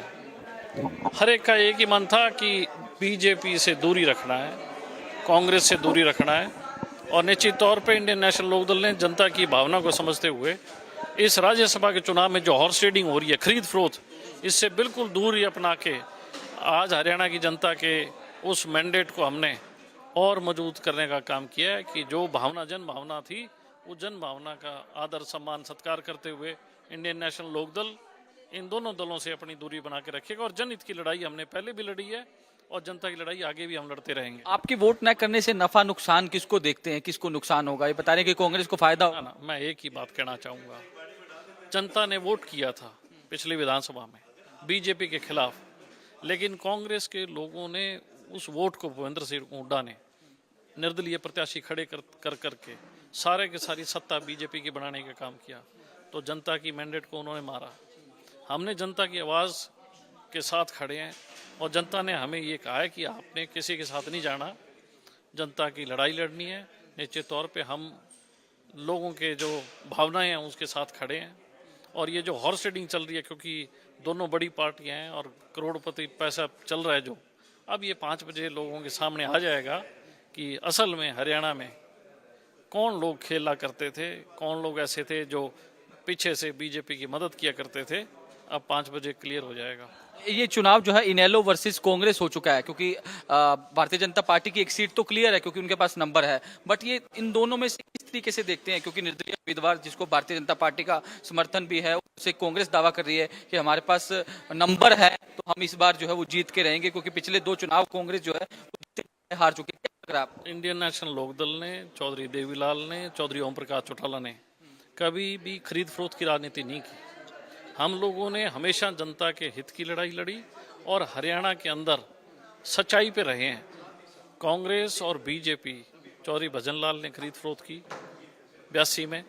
हर एक का एक ही मन था कि बीजेपी से दूरी रखना है, कांग्रेस से दूरी रखना है। और निश्चित तौर पे इंडियन नेशनल लोक दल ने जनता की भावना को समझते हुए इस राज्यसभा के चुनाव में जो हॉर्स ट्रेडिंग हो रही है, खरीद फरोख्त, इससे बिल्कुल दूरी अपना के आज हरियाणा की जनता के उस मैंडेट को हमने और मजबूत करने का काम किया है कि जो भावना जन भावना थी, वो जन भावना का आदर सम्मान सत्कार करते हुए इंडियन नेशनल लोक दल इन दोनों दलों से अपनी दूरी बना के रखेगा। और जनहित की लड़ाई हमने पहले भी लड़ी है और जनता की लड़ाई आगे भी हम लड़ते रहेंगे। आपकी वोट न करने से नफा नुकसान किसको देखते हैं, किसको नुकसान होगा? ये बता रहे हैं कि कांग्रेस को फायदा होगा। ना, मैं एक ही बात कहना चाहूँगा, जनता ने वोट किया था पिछली विधानसभा में बीजेपी के खिलाफ, लेकिन कांग्रेस के लोगों ने उस वोट को भूपेंद्र सिंह हुड्डा ने निर्दलीय प्रत्याशी खड़े कर करके सारे की सारी सत्ता बीजेपी की बनाने का काम किया। तो जनता की मैंडेट को उन्होंने मारा। हमने जनता की आवाज़ के साथ खड़े हैं और जनता ने हमें ये कहा है कि आपने किसी के साथ नहीं जाना, जनता की लड़ाई लड़नी है। निश्चित तौर पे हम लोगों के जो भावनाएं हैं उसके साथ खड़े हैं और ये जो हॉर्स ट्रेडिंग चल रही है, क्योंकि दोनों बड़ी पार्टियां हैं और करोड़पति पैसा चल रहा है जो, अब ये 5 बजे लोगों के सामने आ जाएगा कि असल में हरियाणा में कौन लोग खेला करते थे, कौन लोग ऐसे थे जो पीछे से बीजेपी की मदद किया करते थे। अब 5 बजे क्लियर हो जाएगा। ये चुनाव जो है इनेलो वर्सेस कांग्रेस हो चुका है, क्योंकि भारतीय जनता पार्टी की एक सीट तो क्लियर है क्योंकि उनके पास नंबर है, बट ये इन दोनों में से किस तरीके से देखते हैं, क्योंकि निर्दलीय उम्मीदवार जिसको भारतीय जनता पार्टी का समर्थन भी है, उससे कांग्रेस दावा कर रही है कि हमारे पास नंबर है तो हम इस बार जो है वो जीत के रहेंगे, क्योंकि पिछले 2 चुनाव कांग्रेस जो है वो हार चुकी है। क्या लग रहा है आपको? इंडियन नेशनल लोकदल ने, चौधरी देवीलाल ने, चौधरी ओम प्रकाश चौटाला ने कभी भी खरीद फरोख्त की राजनीति नहीं की। हम लोगों ने हमेशा जनता के हित की लड़ाई लड़ी और हरियाणा के अंदर सच्चाई पे रहे हैं। कांग्रेस और बीजेपी, चौधरी भजनलाल ने खरीद फरोख्त की 82 में,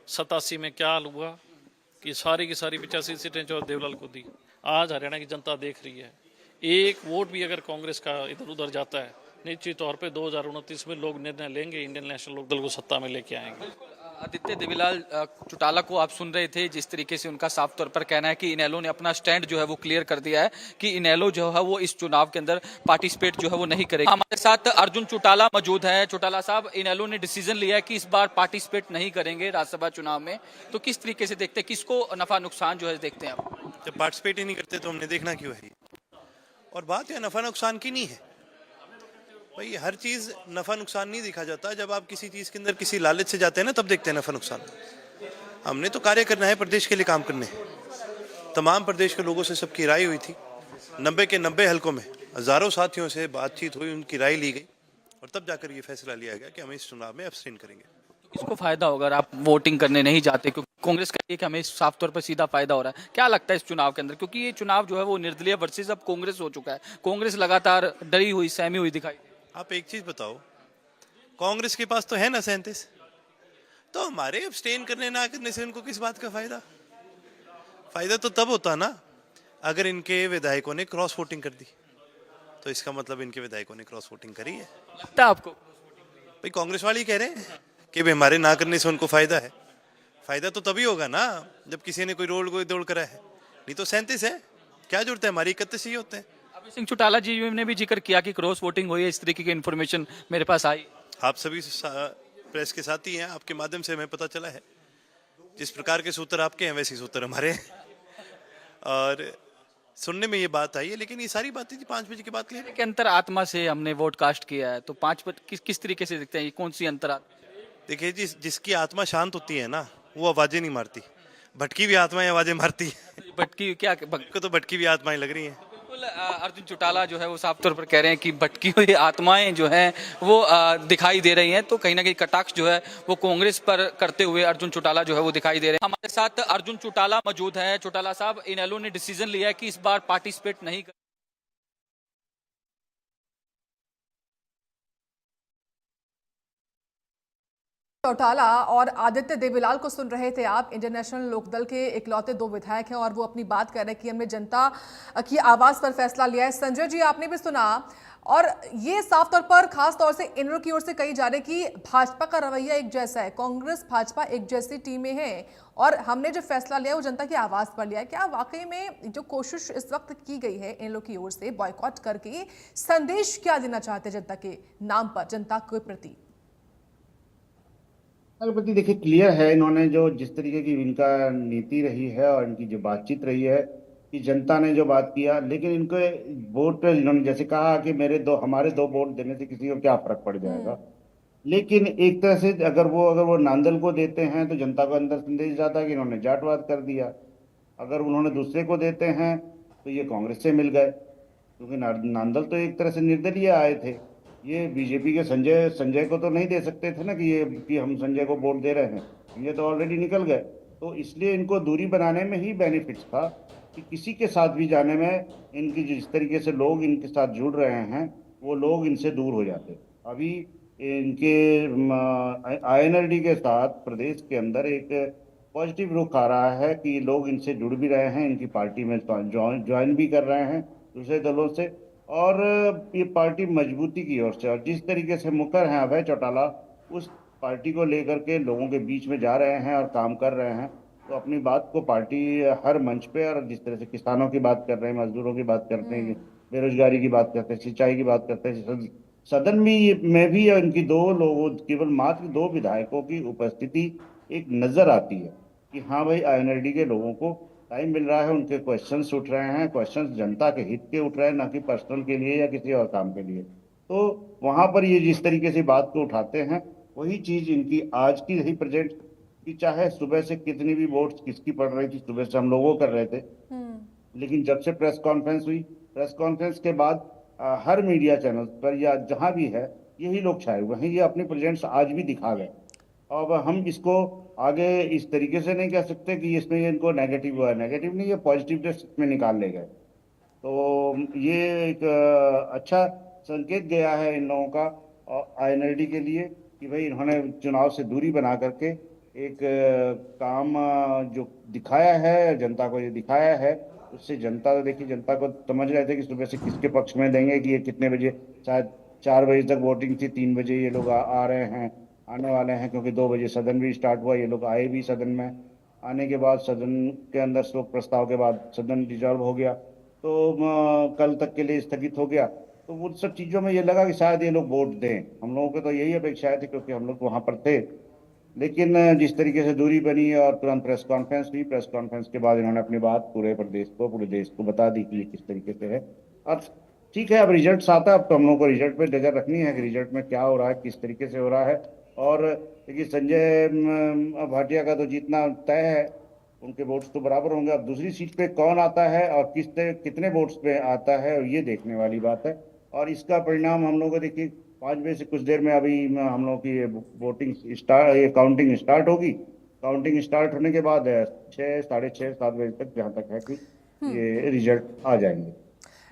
87 में क्या हाल हुआ कि सारी की सारी 85 सीटें चौधरी देवीलाल को दी। आज हरियाणा की जनता देख रही है, एक वोट भी अगर कांग्रेस का इधर उधर जाता है, निश्चित तौर पे 2029 में लोग निर्णय लेंगे, इंडियन नेशनल लोकदल को सत्ता में लेके आएंगे। आदित्य देवीलाल चौटाला को आप सुन रहे थे, जिस तरीके से उनका साफ तौर पर कहना है कि इनेलो ने अपना स्टैंड जो है वो क्लियर कर दिया है कि इनेलो जो है वो इस चुनाव के अंदर पार्टिसिपेट जो है वो नहीं करेगी। हमारे साथ अर्जुन चौटाला मौजूद है। चौटाला साहब, इनेलो ने डिसीजन लिया है कि इस बार पार्टिसिपेट नहीं करेंगे राज्यसभा चुनाव में, तो किस तरीके से देखते हैं, किसको नफा नुकसान जो है देखते हैं आप? जब पार्टिसिपेट ही नहीं करते तो हमने देखना क्यों है? और बात यह नफा नुकसान की नहीं है भाई, हर चीज नफा नुकसान नहीं देखा जाता। जब आप किसी चीज के अंदर किसी लालच से जाते हैं ना, तब देखते हैं नफा नुकसान। हमने तो कार्य करना है, प्रदेश के लिए काम करने। तमाम प्रदेश के लोगों से सबकी राय हुई थी, 90 के 90 हलकों में हजारों साथियों से बातचीत हुई, उनकी राय ली गई और तब जाकर ये फैसला लिया गया कि हम इस चुनाव में अब्सटेन करेंगे। किसको फायदा होगा अगर आप वोटिंग करने नहीं जाते, क्योंकि कांग्रेस कहती है कि हमें साफ तौर पर सीधा फायदा हो रहा है? क्या लगता है इस चुनाव के अंदर, क्योंकि ये चुनाव जो है वो निर्दलीय वर्सेस अब कांग्रेस हो चुका है, कांग्रेस लगातार डरी हुई, सहमी हुई दिखाई? आप एक चीज बताओ, कांग्रेस के पास तो है ना 37, तो हमारे अब्सटेन करने ना करने से उनको किस बात का फायदा? फायदा तो तब होता ना अगर इनके विधायकों ने क्रॉस वोटिंग कर दी, तो इसका मतलब इनके विधायकों ने क्रॉस वोटिंग करी है। लगता है आपको? भाई कांग्रेस वाले कह रहे हैं कि भाई हमारे ना करने से उनको फायदा है। फायदा तो तभी होगा ना जब किसी ने कोई रोल कोई दौड़ करा है, नहीं तो 37 है, क्या जरूरत है? हमारी 31 ही होते हैं। अभय सिंह चौटाला जी ने भी जिक्र किया कि क्रॉस वोटिंग हुई है, इस तरीके की इन्फॉर्मेशन मेरे पास आई। आप सभी प्रेस के साथ ही हैं, आपके माध्यम से हमें पता चला है। जिस प्रकार के सूत्र आपके हैं वैसे सूत्र हमारे हैं और सुनने में ये बात आई है, लेकिन ये सारी बातें 5 बजे की बात क्लियर के अंतर आत्मा से हमने वोट कास्ट किया है, तो 5 किस तरीके से देखते हैं, ये कौन सी अंतर? देखिए जी, जिसकी आत्मा शांत होती है ना, वो आवाजें नहीं मारती। भटकी हुई आत्माएं आवाजें मारती है। भटकी क्या को तो भटकी हुई आत्माएं लग रही हैं। बिल्कुल, अर्जुन चौटाला जो है वो साफ तौर पर कह रहे हैं कि भटकी हुई आत्माएं जो हैं वो दिखाई दे रही हैं, तो कहीं ना कहीं कटाक्ष जो है वो कांग्रेस पर करते हुए अर्जुन चौटाला जो है वो दिखाई दे रहे हैं। हमारे साथ अर्जुन चौटाला मौजूद है। चौटाला साहब, इनेलो ने डिसीजन लिया है कि इस बार पार्टिसिपेट नहीं कर चौटाला और आदित्य देवीलाल को सुन रहे थे आप। इंडियन नेशनल लोकदल के इकलौते 2 विधायक हैं और वो अपनी बात कर रहे हैं कि हमने जनता की आवाज पर फैसला लिया है। संजय जी, आपने भी सुना और ये साफ तौर पर खास तौर से इनरो की ओर से कही जा रही है कि भाजपा का रवैया एक जैसा है, कांग्रेस भाजपा एक जैसी टीमें हैं और हमने जो फैसला लिया वो जनता की आवाज पर लिया है। क्या वाकई में जो कोशिश इस वक्त की गई है इनरो की ओर से बॉयकॉट करके, संदेश क्या देना चाहते हैं जनता के नाम पर, जनता के प्रति? प्रति देखिए, क्लियर है इन्होंने जो जिस तरीके की इनका नीति रही है और इनकी जो बातचीत रही है कि जनता ने जो बात किया, लेकिन इनको वोट इन्होंने जैसे कहा कि हमारे 2 वोट देने से किसी को क्या फर्क पड़ जाएगा, लेकिन एक तरह से अगर वो नांदल को देते हैं तो जनता को अंदर संदेश जाता है कि इन्होंने जाटवाद कर दिया। अगर उन्होंने दूसरे को देते हैं तो ये कांग्रेस से मिल गए, क्योंकि नांदल तो एक तरह से निर्दलीय आए थे। ये बीजेपी के संजय को तो नहीं दे सकते थे ना कि हम संजय को वोट दे रहे हैं, ये तो ऑलरेडी निकल गए। तो इसलिए इनको दूरी बनाने में ही बेनिफिट्स था कि किसी के साथ भी जाने में इनकी जिस तरीके से लोग इनके साथ जुड़ रहे हैं वो लोग इनसे दूर हो जाते। अभी इनके INLD के साथ प्रदेश के अंदर एक पॉजिटिव रुख आ रहा है कि लोग इनसे जुड़ भी रहे हैं, इनकी पार्टी में ज्वाइन भी कर रहे हैं दूसरे दलों से, और ये पार्टी मजबूती की ओर से, और जिस तरीके से मुकर हैं अभय चौटाला उस पार्टी को लेकर के लोगों के बीच में जा रहे हैं और काम कर रहे हैं, तो अपनी बात को पार्टी हर मंच पे, और जिस तरह से किसानों की बात कर रहे हैं, मजदूरों की बात करते हैं, बेरोजगारी की बात करते हैं, सिंचाई की बात करते हैं, सदन में भी इनकी दो लोगों, केवल मात्र दो विधायकों की उपस्थिति एक नजर आती है कि हाँ भाई, आईएनएलडी के लोगों को टाइम मिल रहा है, उनके क्वेश्चंस उठ रहे हैं, क्वेश्चंस जनता के हित के उठ रहे हैं, ना कि पर्सनल के लिए या किसी और काम के लिए। तो वहां पर ये जिस तरीके से बात को उठाते हैं, वही चीज इनकी आज की रही प्रेजेंट, कि चाहे सुबह से कितनी भी वोट्स किसकी पड़ रही थी, सुबह से हम लोगों कर रहे थे, लेकिन जब से प्रेस कॉन्फ्रेंस हुई, प्रेस कॉन्फ्रेंस के बाद हर मीडिया चैनल पर या जहां भी है, यही लोग छाए हुए हैं, ये अपनी प्रेजेंस आज भी दिखा गए। अब हम इसको आगे इस तरीके से नहीं कह सकते कि इसमें इनको नेगेटिव हुआ है, नेगेटिव नहीं, ये पॉजिटिव में निकाल ले गए। तो ये एक अच्छा संकेत गया है इन लोगों का आईएनएलडी के लिए कि भाई इन्होंने चुनाव से दूरी बना करके एक काम जो दिखाया है, जनता को ये दिखाया है, उससे जनता, तो देखिए जनता को समझ रहे थे कि सुबह से किसके पक्ष में देंगे, कि ये कितने बजे, शायद 4 बजे तक वोटिंग थी, 3 बजे ये लोग आ रहे हैं, आने वाले हैं, क्योंकि 2 बजे सदन भी स्टार्ट हुआ, ये लोग आए भी सदन में। आने के बाद सदन के अंदर शोक प्रस्ताव के बाद सदन डिजॉल्व हो गया, तो कल तक के लिए स्थगित हो गया। तो वो सब चीज़ों में ये लगा कि शायद ये लोग वोट दें, हम लोगों को तो यही अपेक्षाएं थी, क्योंकि हम लोग वहाँ पर थे। लेकिन जिस तरीके से दूरी बनी और तुरंत प्रेस कॉन्फ्रेंस हुई, प्रेस कॉन्फ्रेंस के बाद इन्होंने अपनी बात पूरे देश को बता दी कि ये किस तरीके से है। और ठीक है, अब रिजल्ट आता है, अब तो हम लोगों को रिजल्ट पे नजर रखनी है कि रिजल्ट में क्या हो रहा है, किस तरीके से हो रहा है। और देखिए, संजय भाटिया का तो जीतना तय है, उनके वोट्स तो बराबर होंगे। अब दूसरी सीट पे कौन आता है और कितने वोट्स पे आता है, ये देखने वाली बात है। और इसका परिणाम हम लोग को देखिए 5 बजे से कुछ देर में अभी हम लोग की वोटिंग ये काउंटिंग स्टार्ट होगी। काउंटिंग स्टार्ट होने के बाद 6, साढ़े 6, 7 बजे तक जहाँ तक है कि ये रिजल्ट आ जाएंगे।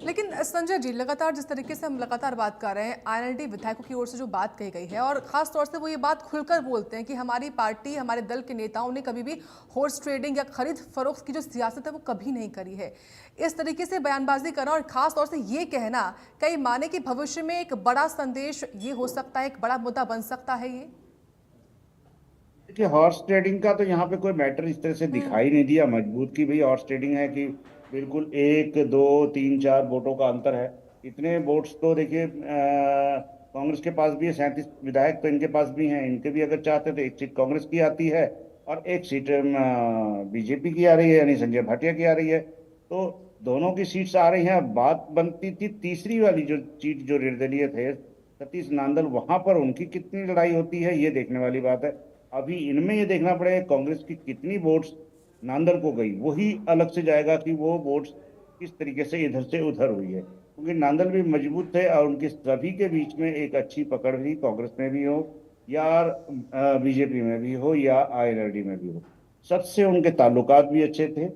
लेकिन संजय जी, लगातार जिस तरीके से हम लगातार बात कर रहे हैं, आईएनएलडी विधायकों की ओर से जो बात कही गई है, और खास तौर से वो ये बात खुलकर बोलते हैं कि हमारी पार्टी, हमारे दल के नेताओं ने कभी भी हॉर्स ट्रेडिंग या खरीद फरोख्त की जो सियासत है वो कभी नहीं करी है। इस तरीके से बयानबाजी करना और खास तौर से ये कहना, कई माने कि भविष्य में एक बड़ा संदेश ये हो सकता है, एक बड़ा मुद्दा बन सकता है ये। देखिए, हॉर्स ट्रेडिंग का तो यहाँ पे कोई मैटर इस तरह से दिखाई नहीं दिया मजबूत की भाई हॉर्स ट्रेडिंग है, कि बिल्कुल 1, 2, 3, 4 वोटों का अंतर है। इतने वोट्स तो देखिए कांग्रेस के पास भी है, 37 विधायक तो इनके पास भी हैं। इनके भी अगर चाहते तो 1 सीट कांग्रेस की आती है और 1 सीट बीजेपी की आ रही है, यानी संजय भाटिया की आ रही है। तो दोनों की सीट्स आ रही हैं। बात बनती थी तीसरी वाली जो सीट जो निर्दलीय थे, सतीश नांदल, वहां पर उनकी कितनी लड़ाई होती है, ये देखने वाली बात है। अभी इनमें ये देखना पड़ेगा कांग्रेस की कितनी वोट्स नांदल को गई, वही अलग से जाएगा कि वो वोट्स किस तरीके से इधर से उधर हुई है। क्योंकि नांदल भी मजबूत थे और उनके सभी के बीच में एक अच्छी पकड़ थी, कांग्रेस में भी हो या बीजेपी में भी हो या आईएनएलडी में भी हो। सबसे उनके ताल्लुकात भी अच्छे थे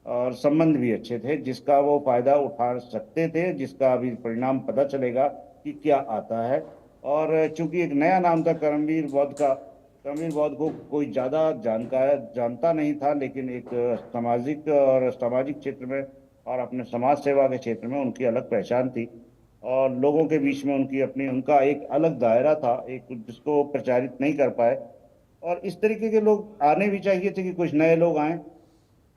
और संबंध भी अच्छे थे, जिसका वो फायदा उठा सकते थे, जिसका अभी परिणाम पता चलेगा कि क्या आता है। और चूंकि एक नया नाम था करमवीर बौद्ध को कोई ज़्यादा जानता नहीं था, लेकिन एक सामाजिक क्षेत्र में और अपने समाज सेवा के क्षेत्र में उनकी अलग पहचान थी और लोगों के बीच में उनका एक अलग दायरा था, एक जिसको प्रचारित नहीं कर पाए। और इस तरीके के लोग आने भी चाहिए थे कि कुछ नए लोग आए।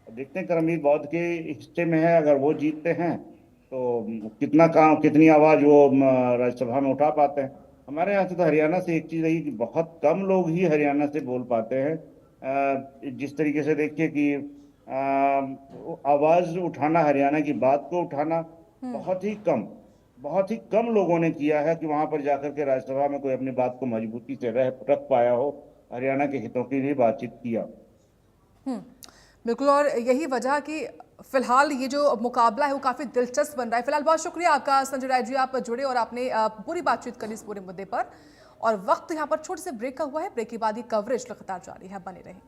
देखते हैं करमवीर बौद्ध के हिस्से में है, अगर वो जीतते हैं तो कितनी आवाज़ वो राज्यसभा में उठा पाते हैं। हमारे यहाँ से तो हरियाणा से एक चीज़ रही कि बहुत कम लोग ही हरियाणा से बोल पाते हैं। जिस तरीके से देखिए कि आवाज़ उठाना, हरियाणा की बात को उठाना बहुत ही कम लोगों ने किया है कि वहाँ पर जाकर के राज्यसभा में कोई अपनी बात को मजबूती से रख पाया हो, हरियाणा के हितों के लिए बातचीत किया। बिल्कुल, और यही वजह कि फिलहाल ये जो मुकाबला है वो काफ़ी दिलचस्प बन रहा है। फिलहाल बहुत शुक्रिया आपका संजय राय जी, आप जुड़े और आपने पूरी बातचीत करी इस पूरे मुद्दे पर। और वक्त यहाँ पर छोटे से ब्रेक का हुआ है, ब्रेक के बाद ये कवरेज लगातार जारी है, बने रहें।